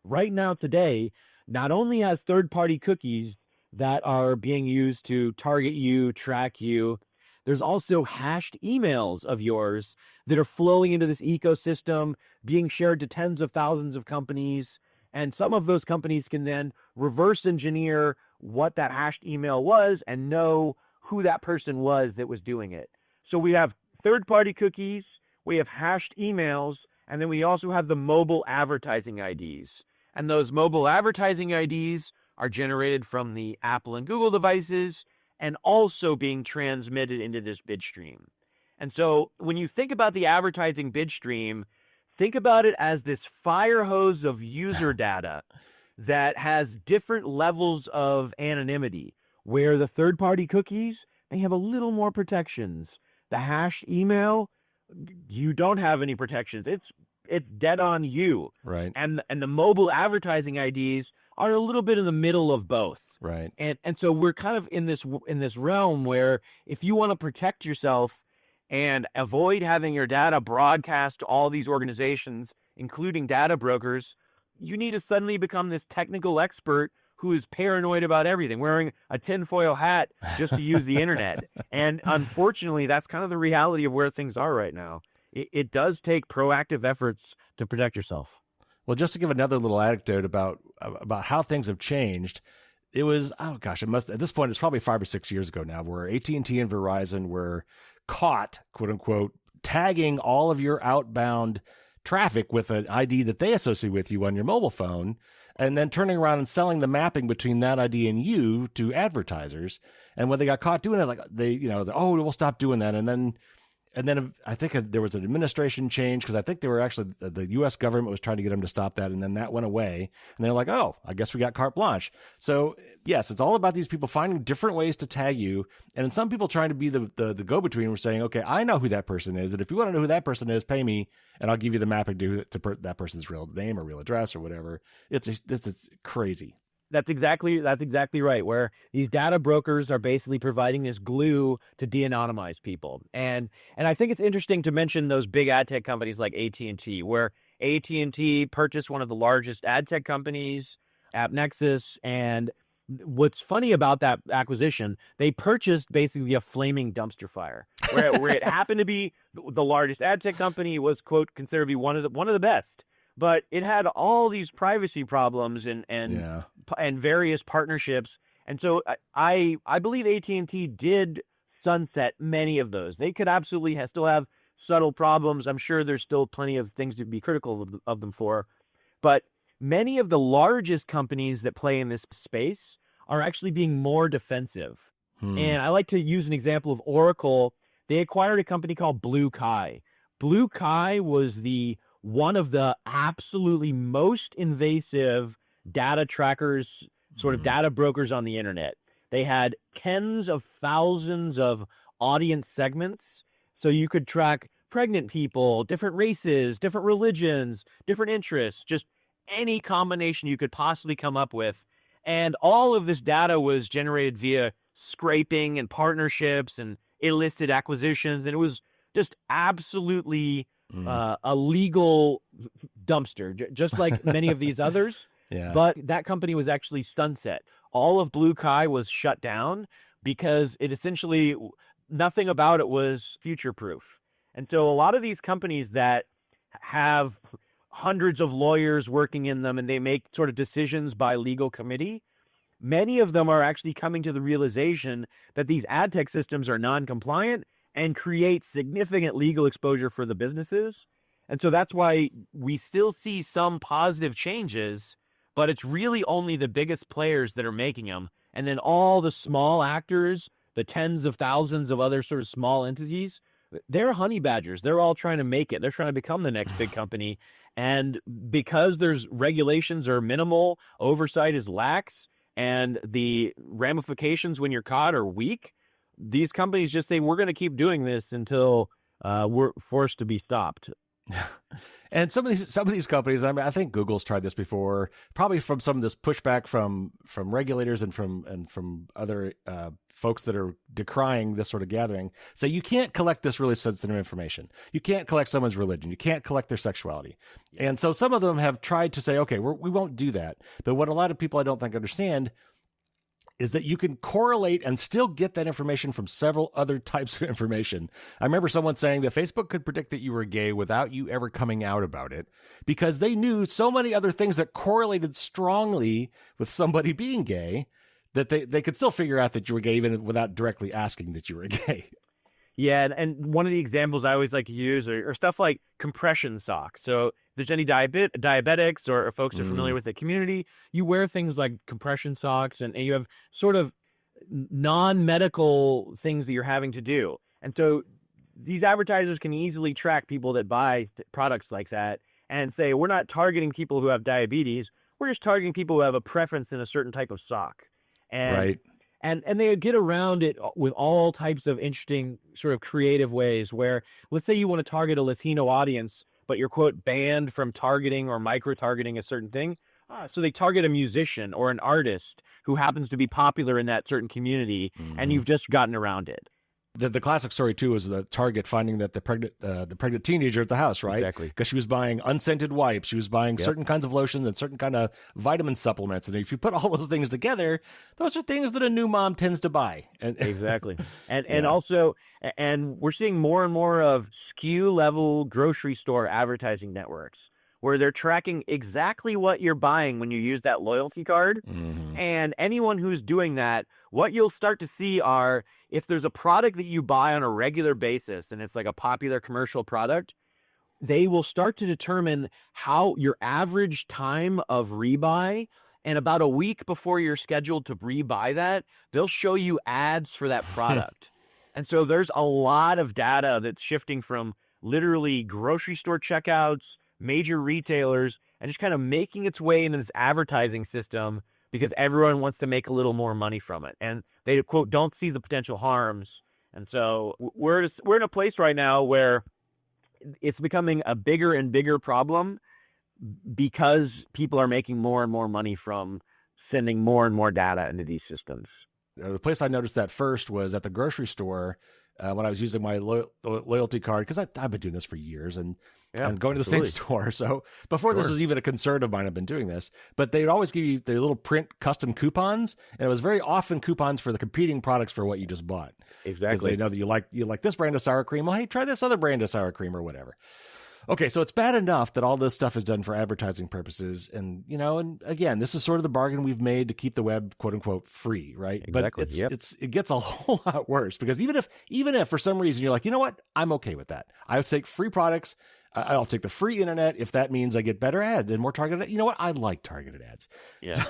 right now today not only has third-party cookies that are being used to target you, track you, there's also hashed emails of yours that are flowing into this ecosystem, being shared to tens of thousands of companies. And some of those companies can then reverse engineer what that hashed email was and know who that person was that was doing it. So we have third-party cookies, we have hashed emails, and then we also have the mobile advertising IDs. And those mobile advertising IDs are generated from the Apple and Google devices and also being transmitted into this bid stream. And so when you think about the advertising bid stream, think about it as this fire hose of user data that has different levels of anonymity, where the third-party cookies, they have a little more protections. The hash email, you don't have any protections. It's dead on you. Right. And the mobile advertising IDs are a little bit in the middle of both. Right. And so we're kind of in this realm where if you want to protect yourself and avoid having your data broadcast to all these organizations, including data brokers, you need to suddenly become this technical expert who is paranoid about everything, wearing a tinfoil hat just to use the internet. And unfortunately, that's kind of the reality of where things are right now. It does take proactive efforts to protect yourself. Well, just to give another little anecdote about how things have changed, it was, at this point, it's probably 5 or 6 years ago now, where AT&T and Verizon were caught, quote unquote, tagging all of your outbound traffic with an ID that they associate with you on your mobile phone, and then turning around and selling the mapping between that ID and you to advertisers. And when they got caught doing it, we'll stop doing that. And then And then I think there was an administration change because I think they were actually, the U.S. government was trying to get them to stop that. And then that went away. And they're like, oh, I guess we got carte blanche. So, yes, it's all about these people finding different ways to tag you. And then some people trying to be the go-between were saying, okay, I know who that person is. And if you want to know who that person is, pay me and I'll give you the mapping to that person's real name or real address or whatever. It's crazy. That's exactly right. Where these data brokers are basically providing this glue to de-anonymize people, and I think it's interesting to mention those big ad tech companies like AT&T, where AT&T purchased one of the largest ad tech companies, AppNexus, and what's funny about that acquisition, they purchased basically a flaming dumpster fire, where it happened to be the largest ad tech company, was quote considered to be one of the best. But it had all these privacy problems and various partnerships, and so I believe AT&T did sunset many of those. They could absolutely still have subtle problems. I'm sure there's still plenty of things to be critical of them for, but many of the largest companies that play in this space are actually being more defensive. And I like to use an example of Oracle. They acquired a company called Blue Kai. Blue Kai was one of the absolutely most invasive data trackers, sort of data brokers on the internet. They had tens of thousands of audience segments. So you could track pregnant people, different races, different religions, different interests, just any combination you could possibly come up with. And all of this data was generated via scraping and partnerships and illicit acquisitions. And it was just absolutely a legal dumpster, just like many of these others. Yeah. But that company was actually sunset. All of Blue Kai was shut down because it essentially, nothing about it was future proof. And so a lot of these companies that have hundreds of lawyers working in them and they make sort of decisions by legal committee, many of them are actually coming to the realization that these ad tech systems are non-compliant and create significant legal exposure for the businesses. And so that's why we still see some positive changes, but it's really only the biggest players that are making them. And then all the small actors, the tens of thousands of other sort of small entities, they're honey badgers. They're all trying to make it. They're trying to become the next big company. And because there's regulations are minimal, oversight is lax, and the ramifications when you're caught are weak, these companies just say, we're going to keep doing this until we're forced to be stopped. And some of these companies, I mean, I think Google's tried this before, probably from some of this pushback from regulators and from other folks that are decrying this sort of gathering, say you can't collect this really sensitive information. You can't collect someone's religion. You can't collect their sexuality. And so some of them have tried to say, okay, we won't do that. But what a lot of people I don't think understand is that you can correlate and still get that information from several other types of information. I remember someone saying that Facebook could predict that you were gay without you ever coming out about it because they knew so many other things that correlated strongly with somebody being gay that they could still figure out that you were gay even without directly asking that you were gay. Yeah, and one of the examples I always like to use are stuff like compression socks. So if there's any diabetics or folks who are familiar with the community, you wear things like compression socks and you have sort of non-medical things that you're having to do. And so these advertisers can easily track people that buy products like that and say, we're not targeting people who have diabetes. We're just targeting people who have a preference in a certain type of sock. And right. And they get around it with all types of interesting sort of creative ways where, let's say you want to target a Latino audience, but you're, quote, banned from targeting or micro-targeting a certain thing. So they target a musician or an artist who happens to be popular in that certain community, and you've just gotten around it. The classic story too is the Target finding that the pregnant teenager at the house, right? Exactly. Because she was buying unscented wipes, she was buying certain kinds of lotions and certain kind of vitamin supplements, and if you put all those things together, those are things that a new mom tends to buy. And exactly, and also, and we're seeing more and more of SKU level grocery store advertising networks where they're tracking exactly what you're buying when you use that loyalty card. And anyone who's doing that, what you'll start to see are, if there's a product that you buy on a regular basis and it's like a popular commercial product, they will start to determine how your average time of rebuy. And about a week before you're scheduled to rebuy that, they'll show you ads for that product. And so there's a lot of data that's shifting from literally grocery store checkouts, major retailers, and just kind of making its way into this advertising system because everyone wants to make a little more money from it. And they, quote, don't see the potential harms. And so we're in a place right now where it's becoming a bigger and bigger problem because people are making more and more money from sending more and more data into these systems. The place I noticed that first was at the grocery store when I was using my loyalty card, because I've been doing this for years and going to the same store. So before this was even a concern of mine, I've been doing this. But they'd always give you their little print custom coupons, and it was very often coupons for the competing products for what you just bought. Exactly. Because they know that you like this brand of sour cream. Well, hey, try this other brand of sour cream or whatever. Okay, so it's bad enough that all this stuff is done for advertising purposes. And, and again, this is sort of the bargain we've made to keep the web, quote unquote, free, right? Exactly. But it gets a whole lot worse because even if for some reason you're like, you know what, I'm okay with that. I'll take free products. I'll take the free internet if that means I get better ads and more targeted. You know what? I like targeted ads. Yeah.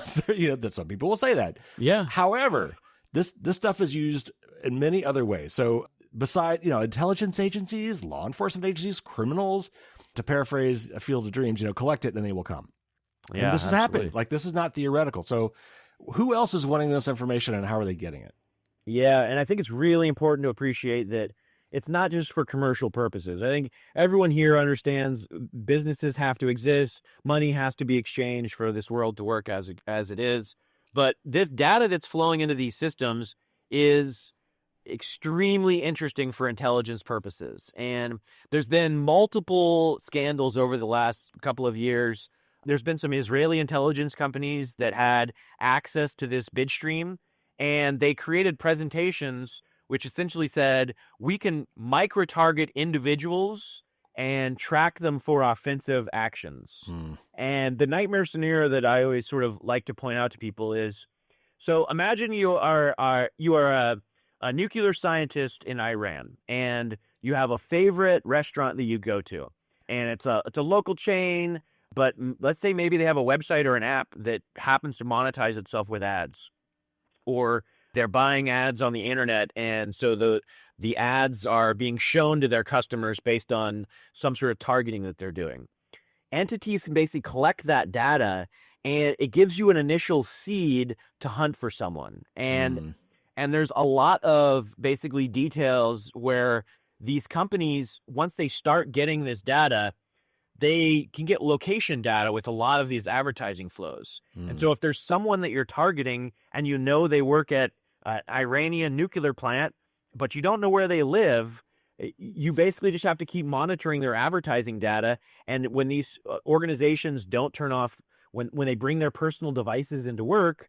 That some people will say that. Yeah. However, this stuff is used in many other ways. So besides, intelligence agencies, law enforcement agencies, criminals, to paraphrase A Field of Dreams, collect it and they will come. Yeah, and this has happened. Like, this is not theoretical. So who else is wanting this information and how are they getting it? Yeah, and I think it's really important to appreciate that it's not just for commercial purposes. I think everyone here understands businesses have to exist, money has to be exchanged for this world to work as it is. But the data that's flowing into these systems is extremely interesting for intelligence purposes. And there's been multiple scandals over the last couple of years. There's been some Israeli intelligence companies that had access to this bid stream, and they created presentations which essentially said, we can micro-target individuals and track them for offensive actions. And the nightmare scenario that I always sort of like to point out to people is, so imagine you are a nuclear scientist in Iran, and you have a favorite restaurant that you go to, and it's a local chain, but let's say maybe they have a website or an app that happens to monetize itself with ads, or they're buying ads on the internet, and so the ads are being shown to their customers based on some sort of targeting that they're doing. Entities can basically collect that data, and it gives you an initial seed to hunt for someone. And there's a lot of basically details where these companies, once they start getting this data, they can get location data with a lot of these advertising flows. And so if there's someone that you're targeting and they work at an Iranian nuclear plant, but you don't know where they live, you basically just have to keep monitoring their advertising data. And when these organizations don't turn off, when they bring their personal devices into work,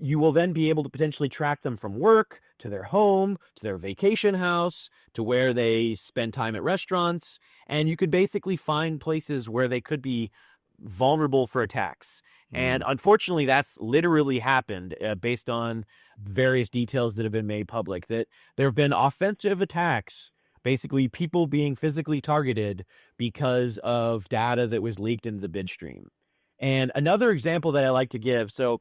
you will then be able to potentially track them from work to their home, to their vacation house, to where they spend time at restaurants. And you could basically find places where they could be vulnerable for attacks. And unfortunately, that's literally happened based on various details that have been made public, that there have been offensive attacks, basically people being physically targeted because of data that was leaked into the bid stream. And another example that I like to give, so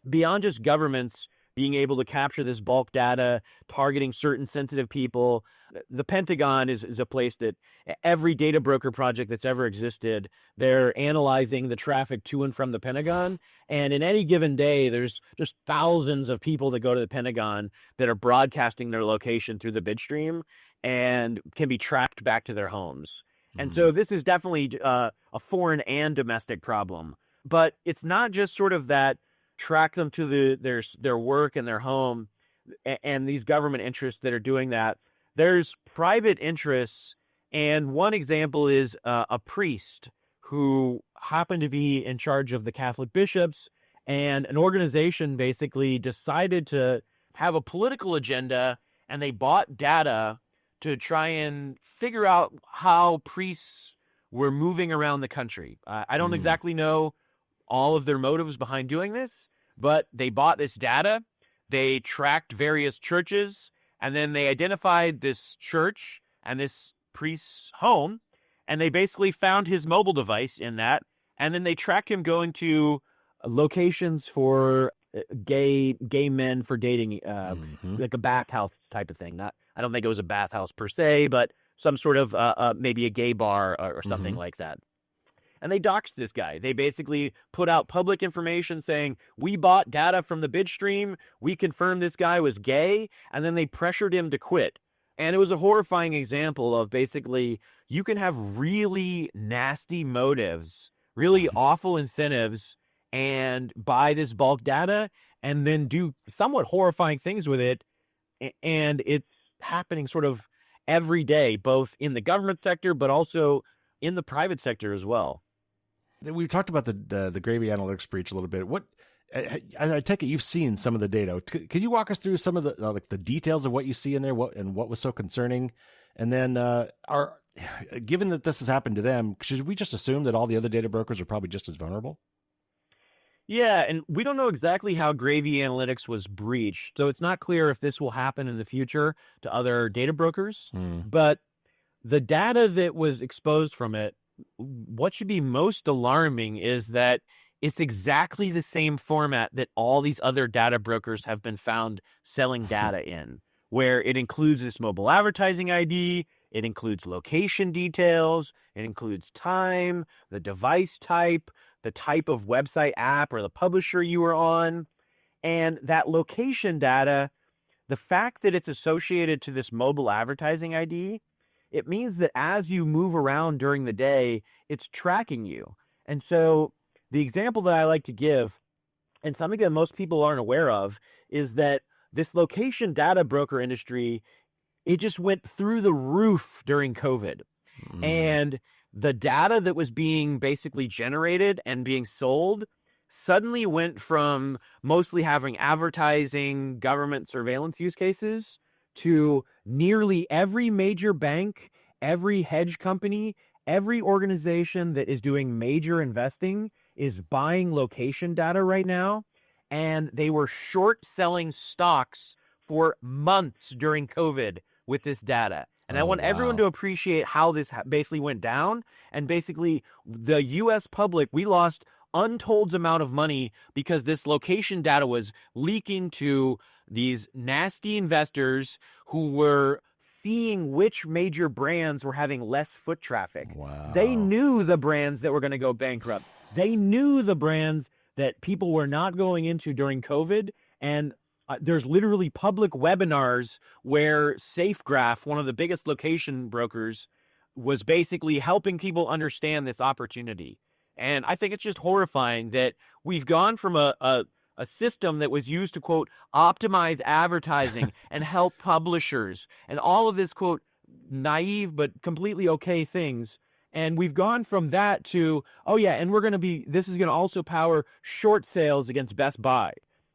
beyond just governments being able to capture this bulk data, targeting certain sensitive people, the Pentagon is a place that every data broker project that's ever existed, they're analyzing the traffic to and from the Pentagon. And in any given day, there's just thousands of people that go to the Pentagon that are broadcasting their location through the bid stream and can be tracked back to their homes. And so this is definitely a foreign and domestic problem. But it's not just sort of that track them to their work and their home and these government interests that are doing that. There's private interests, and one example is a priest who happened to be in charge of the Catholic bishops, and an organization basically decided to have a political agenda, and they bought data to try and figure out how priests were moving around the country. I don't exactly know all of their motives behind doing this, but they bought this data, they tracked various churches, and then they identified this church and this priest's home, and they basically found his mobile device in that, and then they tracked him going to locations for gay men for dating, like a bathhouse type of thing, I don't think it was a bathhouse per se, but some sort of maybe a gay bar or something like that. And they doxed this guy. They basically put out public information saying, we bought data from the bid stream, we confirmed this guy was gay, and then they pressured him to quit. And it was a horrifying example of basically, you can have really nasty motives, really awful incentives, and buy this bulk data and then do somewhat horrifying things with it. And it's happening sort of every day, both in the government sector, but also in the private sector as well. We've talked about the Gravy Analytics breach a little bit. What I take it you've seen some of the data. Could you walk us through some of the like the details of what you see in there, what was so concerning? And then, given that this has happened to them, should we just assume that all the other data brokers are probably just as vulnerable? Yeah, and we don't know exactly how Gravy Analytics was breached, so it's not clear if this will happen in the future to other data brokers. But the data that was exposed from it, what should be most alarming is that it's exactly the same format that all these other data brokers have been found selling data in, where it includes this mobile advertising ID, it includes location details, it includes time, the device type, the type of website app or the publisher you were on. And that location data, the fact that it's associated to this mobile advertising ID, it means that as you move around during the day, it's tracking you. And so the example that I like to give, and something that most people aren't aware of, is that this location data broker industry, it just went through the roof during COVID. And the data that was being basically generated and being sold suddenly went from mostly having advertising, government surveillance use cases to nearly every major bank, every hedge company, every organization that is doing major investing is buying location data right now. And they were short selling stocks for months during COVID with this data. And I want everyone to appreciate how this basically went down. And basically, the U.S. public, we lost untold amount of money because this location data was leaking to these nasty investors who were seeing which major brands were having less foot traffic. They knew the brands that were going to go bankrupt. They knew the brands that people were not going into during COVID. And there's literally public webinars where SafeGraph, one of the biggest location brokers, was basically helping people understand this opportunity. And I think it's just horrifying that we've gone from a system that was used to, quote, optimize advertising and help publishers and all of this, quote, naive but completely okay things. And we've gone from that to, oh yeah, and this is going to also power short sales against Best Buy.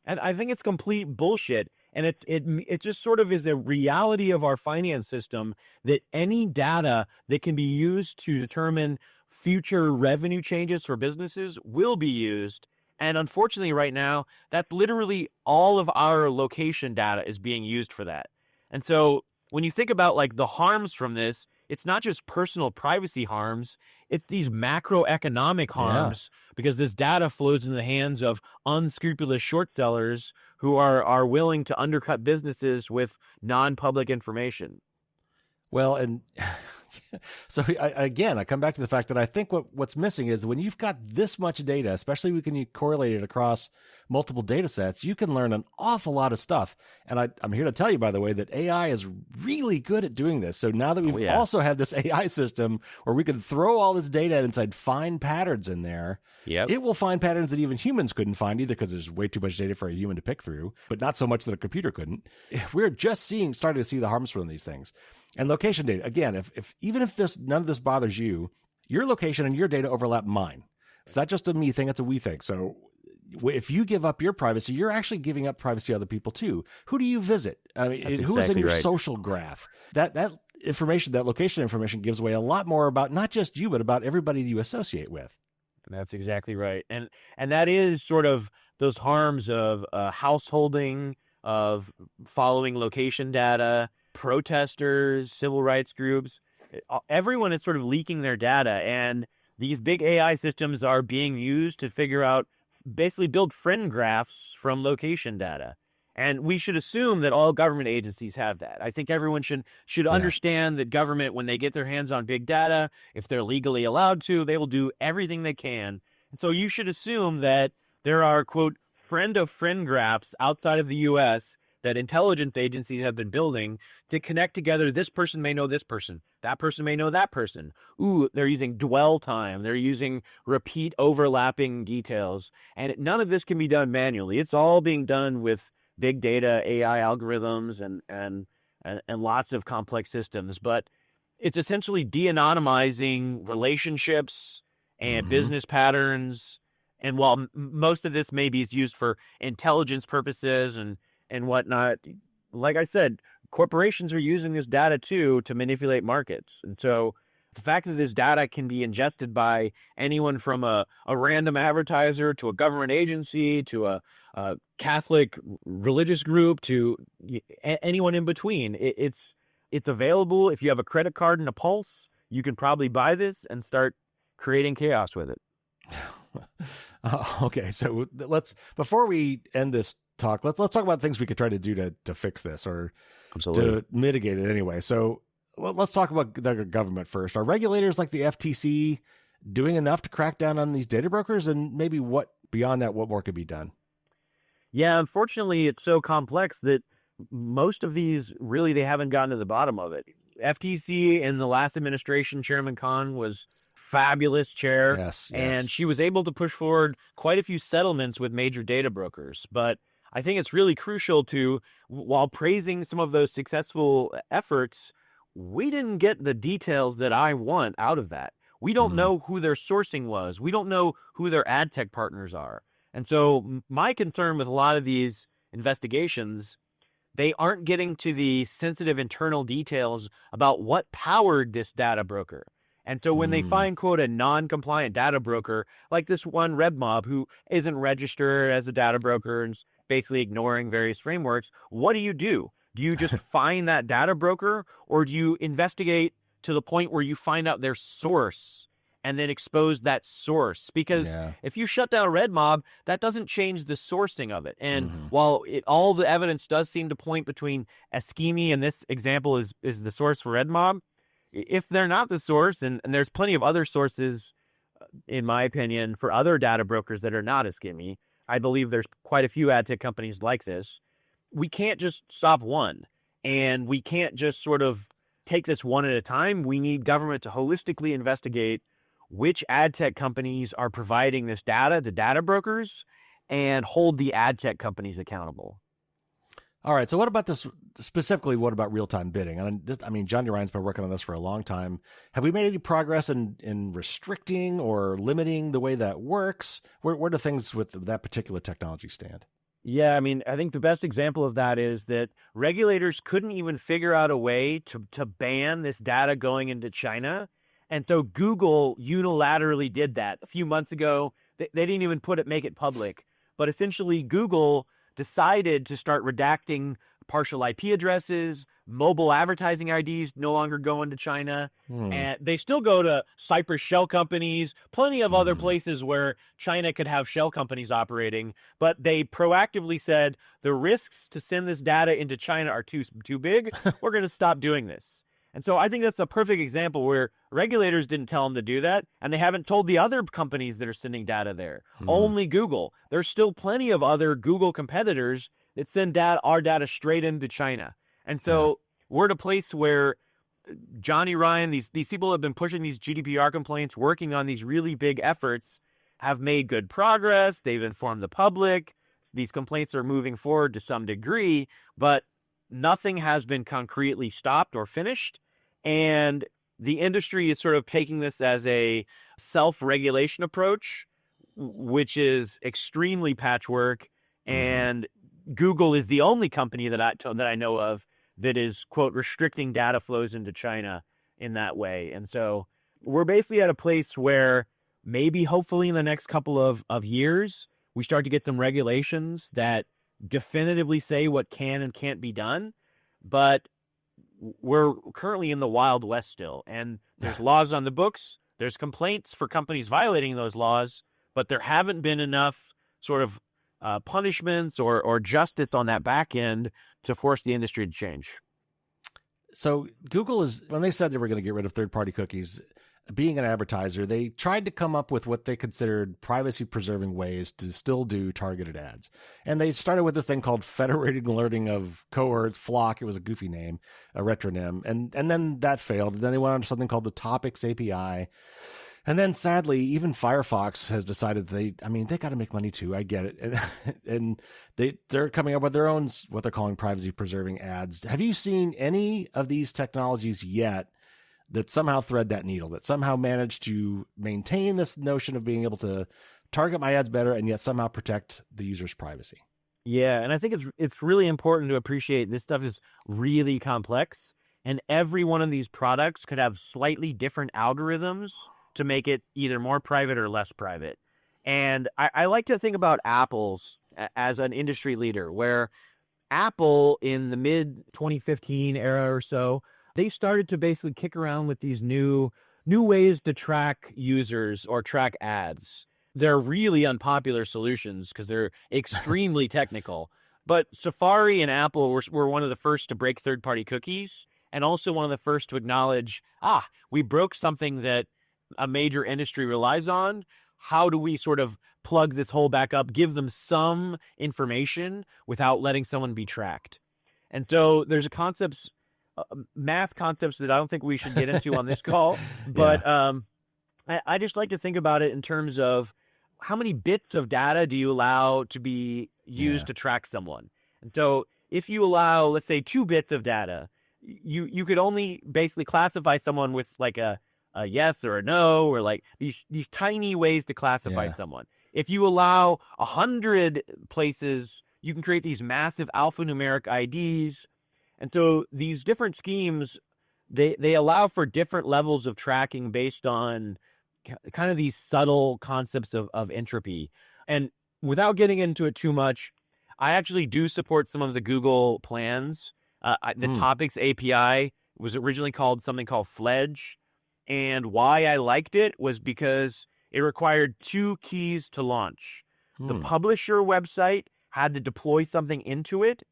And I think it's complete bullshit. And it just sort of is a reality of our finance system that any data that can be used to determine future revenue changes for businesses will be used. And unfortunately right now, that literally all of our location data is being used for that. And so when you think about like the harms from this, it's not just personal privacy harms, it's these macroeconomic harms because this data flows in the hands of unscrupulous short sellers who are willing to undercut businesses with non-public information. Well, and so I come back to the fact that I think what's missing is when you've got this much data, especially when you correlate it across multiple data sets, you can learn an awful lot of stuff. And I'm here to tell you, by the way, that AI is really good at doing this. So now that we've also had this AI system where we can throw all this data inside, find patterns in there, it will find patterns that even humans couldn't find either because there's way too much data for a human to pick through, but not so much that a computer couldn't. We're just starting to see the harms from these things. And location data, again, even if none of this bothers you, your location and your data overlap mine. It's not just a me thing, it's a we thing. So if you give up your privacy, you're actually giving up privacy to other people too. Who do you visit? I mean, who is in your social graph? That information, that location information gives away a lot more about not just you, but about everybody you associate with. That's exactly right. And that is sort of those harms of householding, of following location data, protesters, civil rights groups. Everyone is sort of leaking their data, and these big AI systems are being used to figure out, basically build friend graphs from location data. And we should assume that all government agencies have that. I think everyone should understand that government, when they get their hands on big data, if they're legally allowed to, they will do everything they can. And so you should assume that there are, quote, friend of friend graphs outside of the U.S. that intelligence agencies have been building to connect together. This person may know this person. That person may know that person. Ooh, they're using dwell time. They're using repeat overlapping details. And none of this can be done manually. It's all being done with big data, AI algorithms, and lots of complex systems. But it's essentially de-anonymizing relationships and business patterns. And while most of this maybe is used for intelligence purposes and whatnot, like I said, corporations are using this data too to manipulate markets. And so the fact that this data can be ingested by anyone from a random advertiser to a government agency to a Catholic religious group to anyone in between, it's available. If you have a credit card and a pulse, you can probably buy this and start creating chaos with it. Okay, so before we end this talk, let's talk about things we could try to do to fix this or to mitigate it anyway. So let's talk about the government first. Are regulators like the FTC doing enough to crack down on these data brokers? And maybe what beyond that, what more could be done? Yeah, unfortunately, it's so complex that most of these really, they haven't gotten to the bottom of it. FTC in the last administration, Chairman Khan was fabulous chair. Yes. And she was able to push forward quite a few settlements with major data brokers. But I think it's really crucial to, while praising some of those successful efforts, we didn't get the details that I want out of that. We don't know who their sourcing was. We don't know who their ad tech partners are. And so my concern with a lot of these investigations, they aren't getting to the sensitive internal details about what powered this data broker. And so when they find, quote, a non-compliant data broker, like this one RedMob who isn't registered as a data broker and basically ignoring various frameworks, what do? Do you just find that data broker, or do you investigate to the point where you find out their source and then expose that source? Because if you shut down RedMob, that doesn't change the sourcing of it. And while all the evidence does seem to point between Eschimi and this example is the source for RedMob, if they're not the source, and there's plenty of other sources, in my opinion, for other data brokers that are not Eschimi, I believe there's quite a few ad tech companies like this. We can't just stop one, and we can't just sort of take this one at a time. We need government to holistically investigate which ad tech companies are providing this data, the data brokers, and hold the ad tech companies accountable. All right. So what about this specifically? What about real-time bidding? I mean, Johnny Ryan's been working on this for a long time. Have we made any progress in restricting or limiting the way that works? Where do things with that particular technology stand? Yeah, I mean, I think the best example of that is that regulators couldn't even figure out a way to ban this data going into China. And so Google unilaterally did that a few months ago. They didn't even make it public. But essentially, Google decided to start redacting partial IP addresses, mobile advertising IDs no longer go into China. And they still go to Cyprus shell companies, plenty of other places where China could have shell companies operating. But they proactively said the risks to send this data into China are too big. We're going to stop doing this. And so I think that's a perfect example where regulators didn't tell them to do that, and they haven't told the other companies that are sending data there. Only Google. There's still plenty of other Google competitors that send our data straight into China. And so we're at a place where Johnny Ryan, these people have been pushing these GDPR complaints, working on these really big efforts, have made good progress. They've informed the public. These complaints are moving forward to some degree, but nothing has been concretely stopped or finished. And the industry is sort of taking this as a self-regulation approach, which is extremely patchwork. And Google is the only company that I know of that is, quote, restricting data flows into China in that way. And so we're basically at a place where maybe hopefully in the next couple of years, we start to get some regulations that definitively say what can and can't be done. But we're currently in the Wild West still, and there's laws on the books. There's complaints for companies violating those laws, but there haven't been enough sort of punishments or justice on that back end to force the industry to change. So Google is, when they said they were going to get rid of third-party cookies, being an advertiser, they tried to come up with what they considered privacy-preserving ways to still do targeted ads. And they started with this thing called federated alerting of cohorts, flock. It was a goofy name, a retronym. And then that failed. And then they went on to something called the Topics API. And then sadly, even Firefox has decided they got to make money too. I get it. And they're coming up with their own, what they're calling privacy preserving ads. Have you seen any of these technologies yet that somehow thread that needle, that somehow manage to maintain this notion of being able to target my ads better and yet somehow protect the user's privacy? Yeah, and I think it's really important to appreciate this stuff is really complex, and every one of these products could have slightly different algorithms to make it either more private or less private. And I like to think about Apple's as an industry leader, where Apple in the mid 2015 era or so, they started to basically kick around with these new ways to track users or track ads. They're really unpopular solutions because they're extremely technical. But Safari and Apple were one of the first to break third-party cookies, and also one of the first to acknowledge, we broke something that a major industry relies on. How do we sort of plug this hole back up, give them some information without letting someone be tracked? And so there's a concepts, math concepts that I don't think we should get into on this call, but I just like to think about it in terms of how many bits of data do you allow to be used to track someone? And so if you allow, let's say, 2 bits of data, you could only basically classify someone with like a yes or a no, or like these tiny ways to classify someone. If you allow 100 places, you can create these massive alphanumeric IDs. And so these different schemes, they allow for different levels of tracking based on kind of these subtle concepts of entropy. And without getting into it too much, I actually do support some of the Google plans. The Topics API was originally called something called Fledge. And why I liked it was because it required 2 keys to launch. The publisher website had to deploy something into it,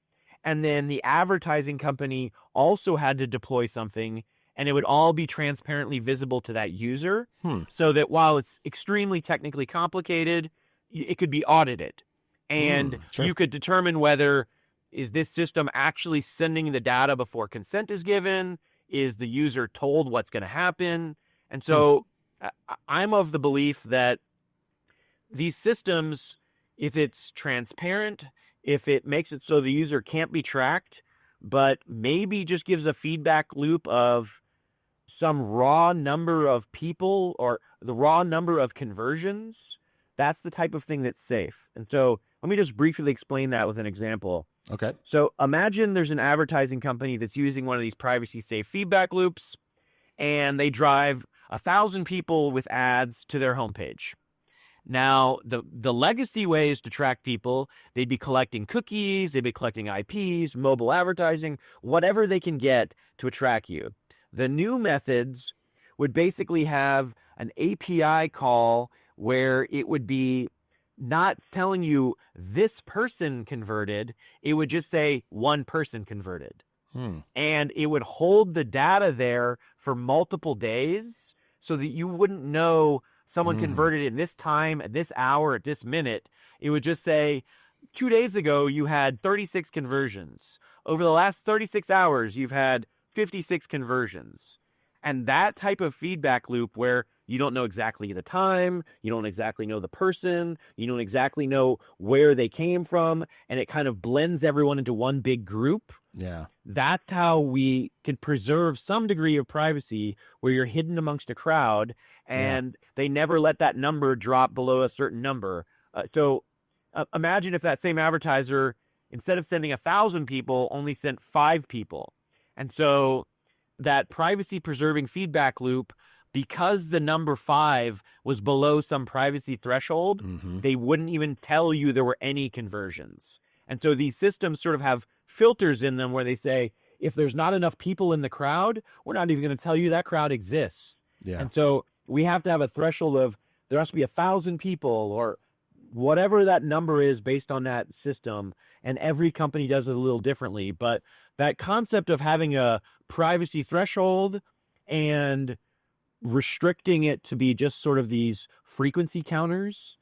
and then the advertising company also had to deploy something, and it would all be transparently visible to that user, so that while it's extremely technically complicated, it could be audited. And you could determine whether, is this system actually sending the data before consent is given? Is the user told what's going to happen? And so I'm of the belief that these systems, if it's transparent, if it makes it so the user can't be tracked, but maybe just gives a feedback loop of some raw number of people or the raw number of conversions, that's the type of thing that's safe. And so let me just briefly explain that with an example. Okay. So imagine there's an advertising company that's using one of these privacy safe feedback loops, and they drive 1,000 people with ads to their homepage. Now, the legacy ways to track people, they'd be collecting cookies, they'd be collecting IPs, mobile advertising, whatever they can get to track you. The new methods would basically have an API call where it would be not telling you this person converted, it would just say one person converted. And it would hold the data there for multiple days so that you wouldn't know someone converted in this time, at this hour, at this minute. It would just say, 2 days ago, you had 36 conversions. Over the last 36 hours, you've had 56 conversions. And that type of feedback loop where you don't know exactly the time, you don't exactly know the person, you don't exactly know where they came from, and it kind of blends everyone into one big group. Yeah. That's how we can preserve some degree of privacy where you're hidden amongst a crowd and they never let that number drop below a certain number. So imagine if that same advertiser, instead of sending 1,000 people, only sent 5 people. And so that privacy preserving feedback loop, because the number 5 was below some privacy threshold, they wouldn't even tell you there were any conversions. And so these systems sort of have filters in them where they say, if there's not enough people in the crowd, we're not even going to tell you that crowd exists. Yeah. And so we have to have a threshold of there has to be 1,000 people or whatever that number is based on that system, and every company does it a little differently. But that concept of having a privacy threshold and restricting it to be just sort of these frequency counters,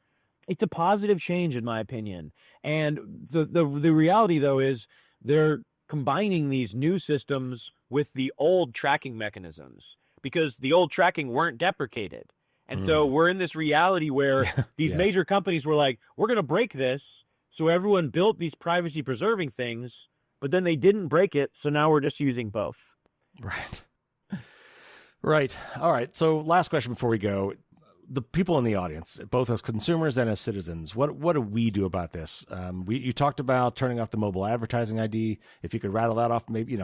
it's a positive change in my opinion. And the reality though is they're combining these new systems with the old tracking mechanisms because the old tracking weren't deprecated. And so we're in this reality where these major companies were like, we're going to break this. So everyone built these privacy preserving things, but then they didn't break it. So now we're just using both. Right. Right. All right. So last question before we go. The people in the audience, both as consumers and as citizens, what do we do about this? You talked about turning off the mobile advertising ID. If you could rattle that off, maybe,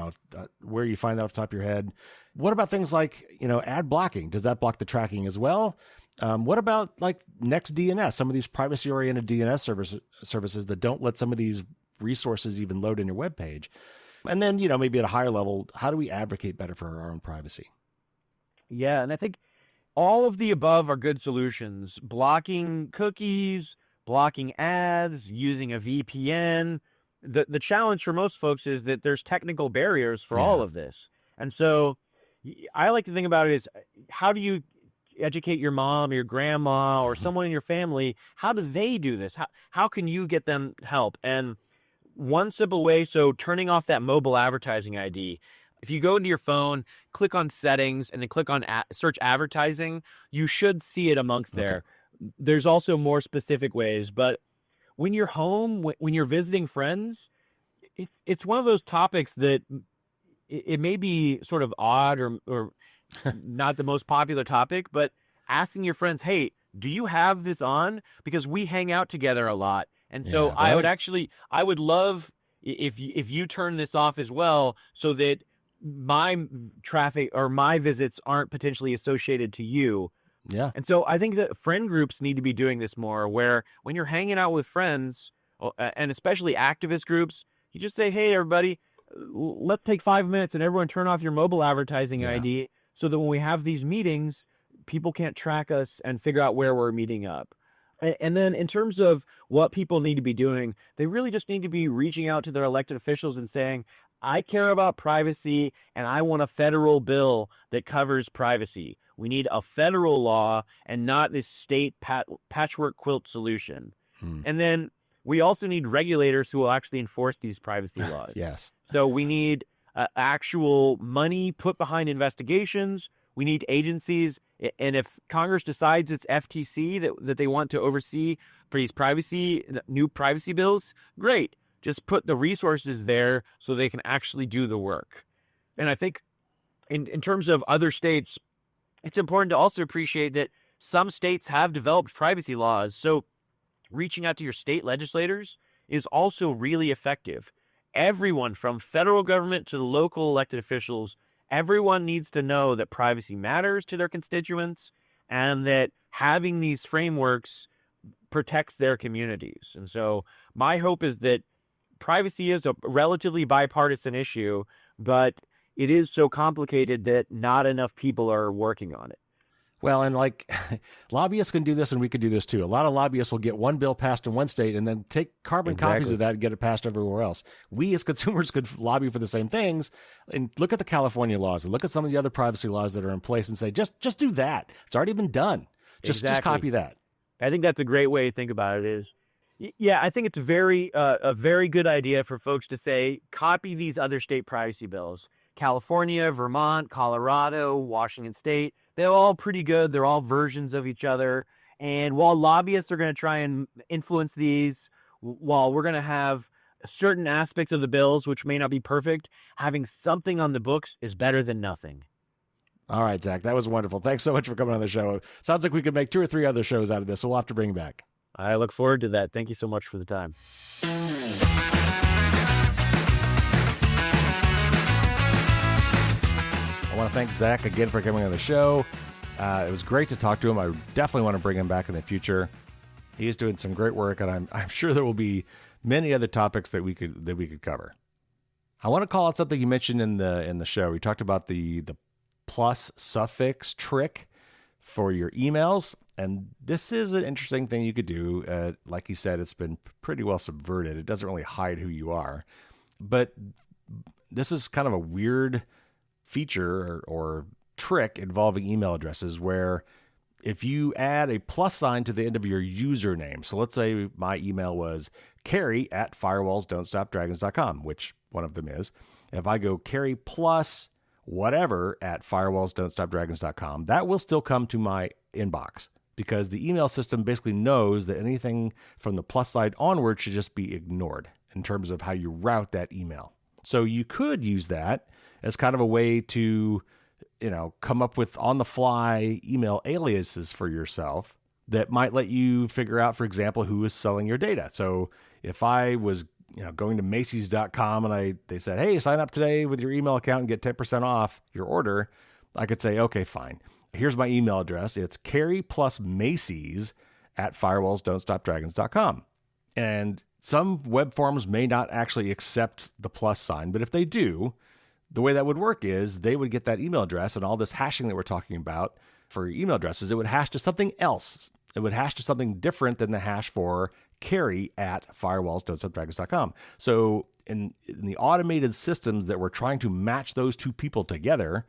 where you find that off the top of your head. What about things like, ad blocking? Does that block the tracking as well? What about like Next DNS, some of these privacy-oriented DNS services that don't let some of these resources even load in your web page? And then, maybe at a higher level, how do we advocate better for our own privacy? Yeah, and I think all of the above are good solutions. Blocking cookies, blocking ads, using a VPN. The challenge for most folks is that there's technical barriers for all of this. And so I like to think about it as, how do you educate your mom, your grandma, or someone in your family? How do they do this? How can you get them help? And one simple way, so turning off that mobile advertising ID. If you go into your phone, click on settings, and then click on search advertising, you should see it amongst there. There's also more specific ways, but when you're home, when you're visiting friends, it's one of those topics that it may be sort of odd or not the most popular topic, but asking your friends, hey, do you have this on? Because we hang out together a lot. And so I would love if you turn this off as well, so that my traffic or my visits aren't potentially associated to you. Yeah. And so I think that friend groups need to be doing this more, where when you're hanging out with friends, and especially activist groups, you just say, hey, everybody, let's take 5 minutes and everyone turn off your mobile advertising ID so that when we have these meetings, people can't track us and figure out where we're meeting up. And then in terms of what people need to be doing, they really just need to be reaching out to their elected officials and saying, I care about privacy and I want a federal bill that covers privacy. We need a federal law and not this state patchwork quilt solution. And then we also need regulators who will actually enforce these privacy laws. Yes. So we need actual money put behind investigations. We need agencies. And if Congress decides it's FTC that they want to oversee for these new privacy bills, great. Just put the resources there so they can actually do the work. And I think in terms of other states, it's important to also appreciate that some states have developed privacy laws. So reaching out to your state legislators is also really effective. Everyone from federal government to the local elected officials, everyone needs to know that privacy matters to their constituents and that having these frameworks protects their communities. And so my hope is that privacy is a relatively bipartisan issue, but it is so complicated that not enough people are working on it. Well, and like lobbyists can do this and we could do this too. A lot of lobbyists will get one bill passed in one state and then take carbon copies of that and get it passed everywhere else. We as consumers could lobby for the same things and look at the California laws and look at some of the other privacy laws that are in place and say, just do that. It's already been done. Just copy that. I think that's a great way to think about it is, yeah, I think it's a very good idea for folks to say, copy these other state privacy bills. California, Vermont, Colorado, Washington State, they're all pretty good. They're all versions of each other. And while lobbyists are going to try and influence these, while we're going to have certain aspects of the bills, which may not be perfect, having something on the books is better than nothing. All right, Zach, that was wonderful. Thanks so much for coming on the show. Sounds like we could make 2 or 3 other shows out of this, so we'll have to bring you back. I look forward to that. Thank you so much for the time. I want to thank Zach again for coming on the show. It was great to talk to him. I definitely want to bring him back in the future. He is doing some great work, and I'm sure there will be many other topics that we could cover. I want to call out something you mentioned in the show. We talked about the plus suffix trick for your emails. And this is an interesting thing you could do. Like you said, it's been pretty well subverted. It doesn't really hide who you are. But this is kind of a weird feature or trick involving email addresses where if you add a plus sign to the end of your username, so let's say my email was Carrie@firewallsdon'tstopdragons.com, which one of them is. If I go Carrie plus whatever at firewallsdon'tstopdragons.com, that will still come to my inbox because the email system basically knows that anything from the plus side onward should just be ignored in terms of how you route that email. So you could use that as kind of a way to, come up with on-the-fly email aliases for yourself that might let you figure out, for example, who is selling your data. So if I was, going to Macy's.com and they said, hey, sign up today with your email account and get 10% off your order, I could say, okay, fine. Here's my email address. It's Carrie plus Macy's at firewallsdon'tstopdragons.com. And some web forms may not actually accept the plus sign, but if they do, the way that would work is they would get that email address and all this hashing that we're talking about for your email addresses, it would hash to something else. It would hash to something different than the hash for Carrie at firewallsdon'tstopdragons.com. So in the automated systems that were trying to match those two people together,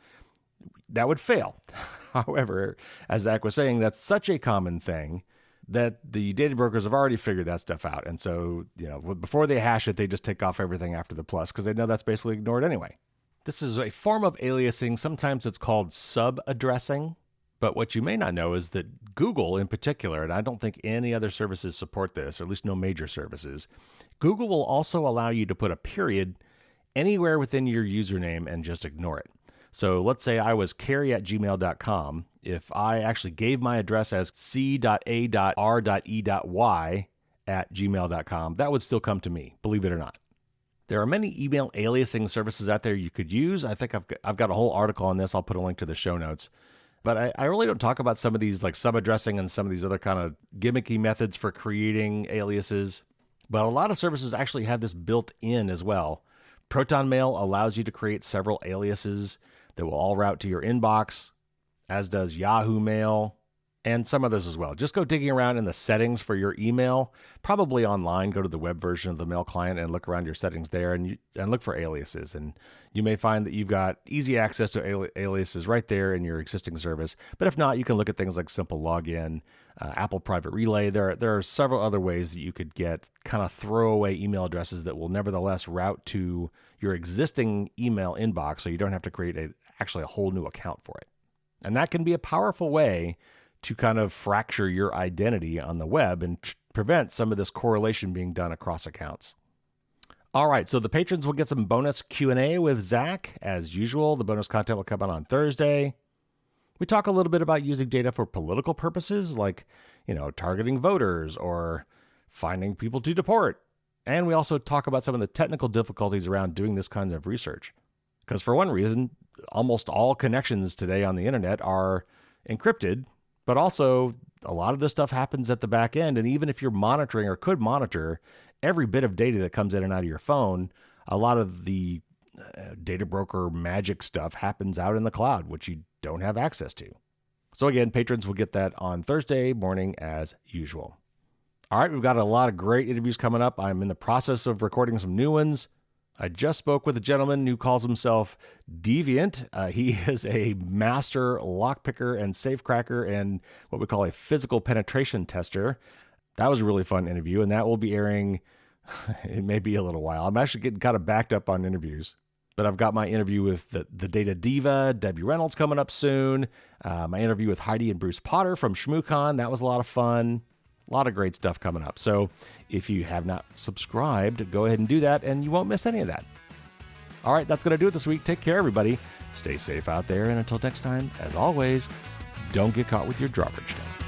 that would fail. However, as Zach was saying, that's such a common thing that the data brokers have already figured that stuff out. And so, before they hash it, they just take off everything after the plus because they know that's basically ignored anyway. This is a form of aliasing. Sometimes it's called sub-addressing. But what you may not know is that Google in particular, and I don't think any other services support this, or at least no major services, Google will also allow you to put a period anywhere within your username and just ignore it. So let's say I was carrie@gmail.com. If I actually gave my address as c.a.r.e.y@gmail.com, that would still come to me, believe it or not. There are many email aliasing services out there you could use. I think I've got a whole article on this. I'll put a link to the show notes. But I really don't talk about some of these like sub-addressing and some of these other kind of gimmicky methods for creating aliases. But a lot of services actually have this built in as well. Proton Mail allows you to create several aliases that will all route to your inbox, as does Yahoo Mail, and some others as well. Just go digging around in the settings for your email, probably online, go to the web version of the mail client and look around your settings there and look for aliases. And you may find that you've got easy access to aliases right there in your existing service. But if not, you can look at things like Simple Login, Apple Private Relay. There are several other ways that you could get kind of throwaway email addresses that will nevertheless route to your existing email inbox so you don't have to create actually a whole new account for it. And that can be a powerful way to kind of fracture your identity on the web and prevent some of this correlation being done across accounts. All right, so the patrons will get some bonus Q&A with Zach. As usual, the bonus content will come out on Thursday. We talk a little bit about using data for political purposes, like, targeting voters or finding people to deport. And we also talk about some of the technical difficulties around doing this kind of research. Because for one reason, almost all connections today on the internet are encrypted, but also a lot of this stuff happens at the back end. And even if you're monitoring or could monitor every bit of data that comes in and out of your phone, a lot of the data broker magic stuff happens out in the cloud, which you don't have access to. So again, patrons will get that on Thursday morning as usual. All right, we've got a lot of great interviews coming up. I'm in the process of recording some new ones. I just spoke with a gentleman who calls himself Deviant. He is a master lockpicker and safecracker and what we call a physical penetration tester. That was a really fun interview, and that will be airing, it may be a little while. I'm actually getting kind of backed up on interviews, but I've got my interview with the Data Diva, Debbie Reynolds, coming up soon. My interview with Heidi and Bruce Potter from ShmooCon, that was a lot of fun. A lot of great stuff coming up. So if you have not subscribed, go ahead and do that, and you won't miss any of that. All right, that's going to do it this week. Take care, everybody. Stay safe out there, and until next time, as always, don't get caught with your drawbridge down.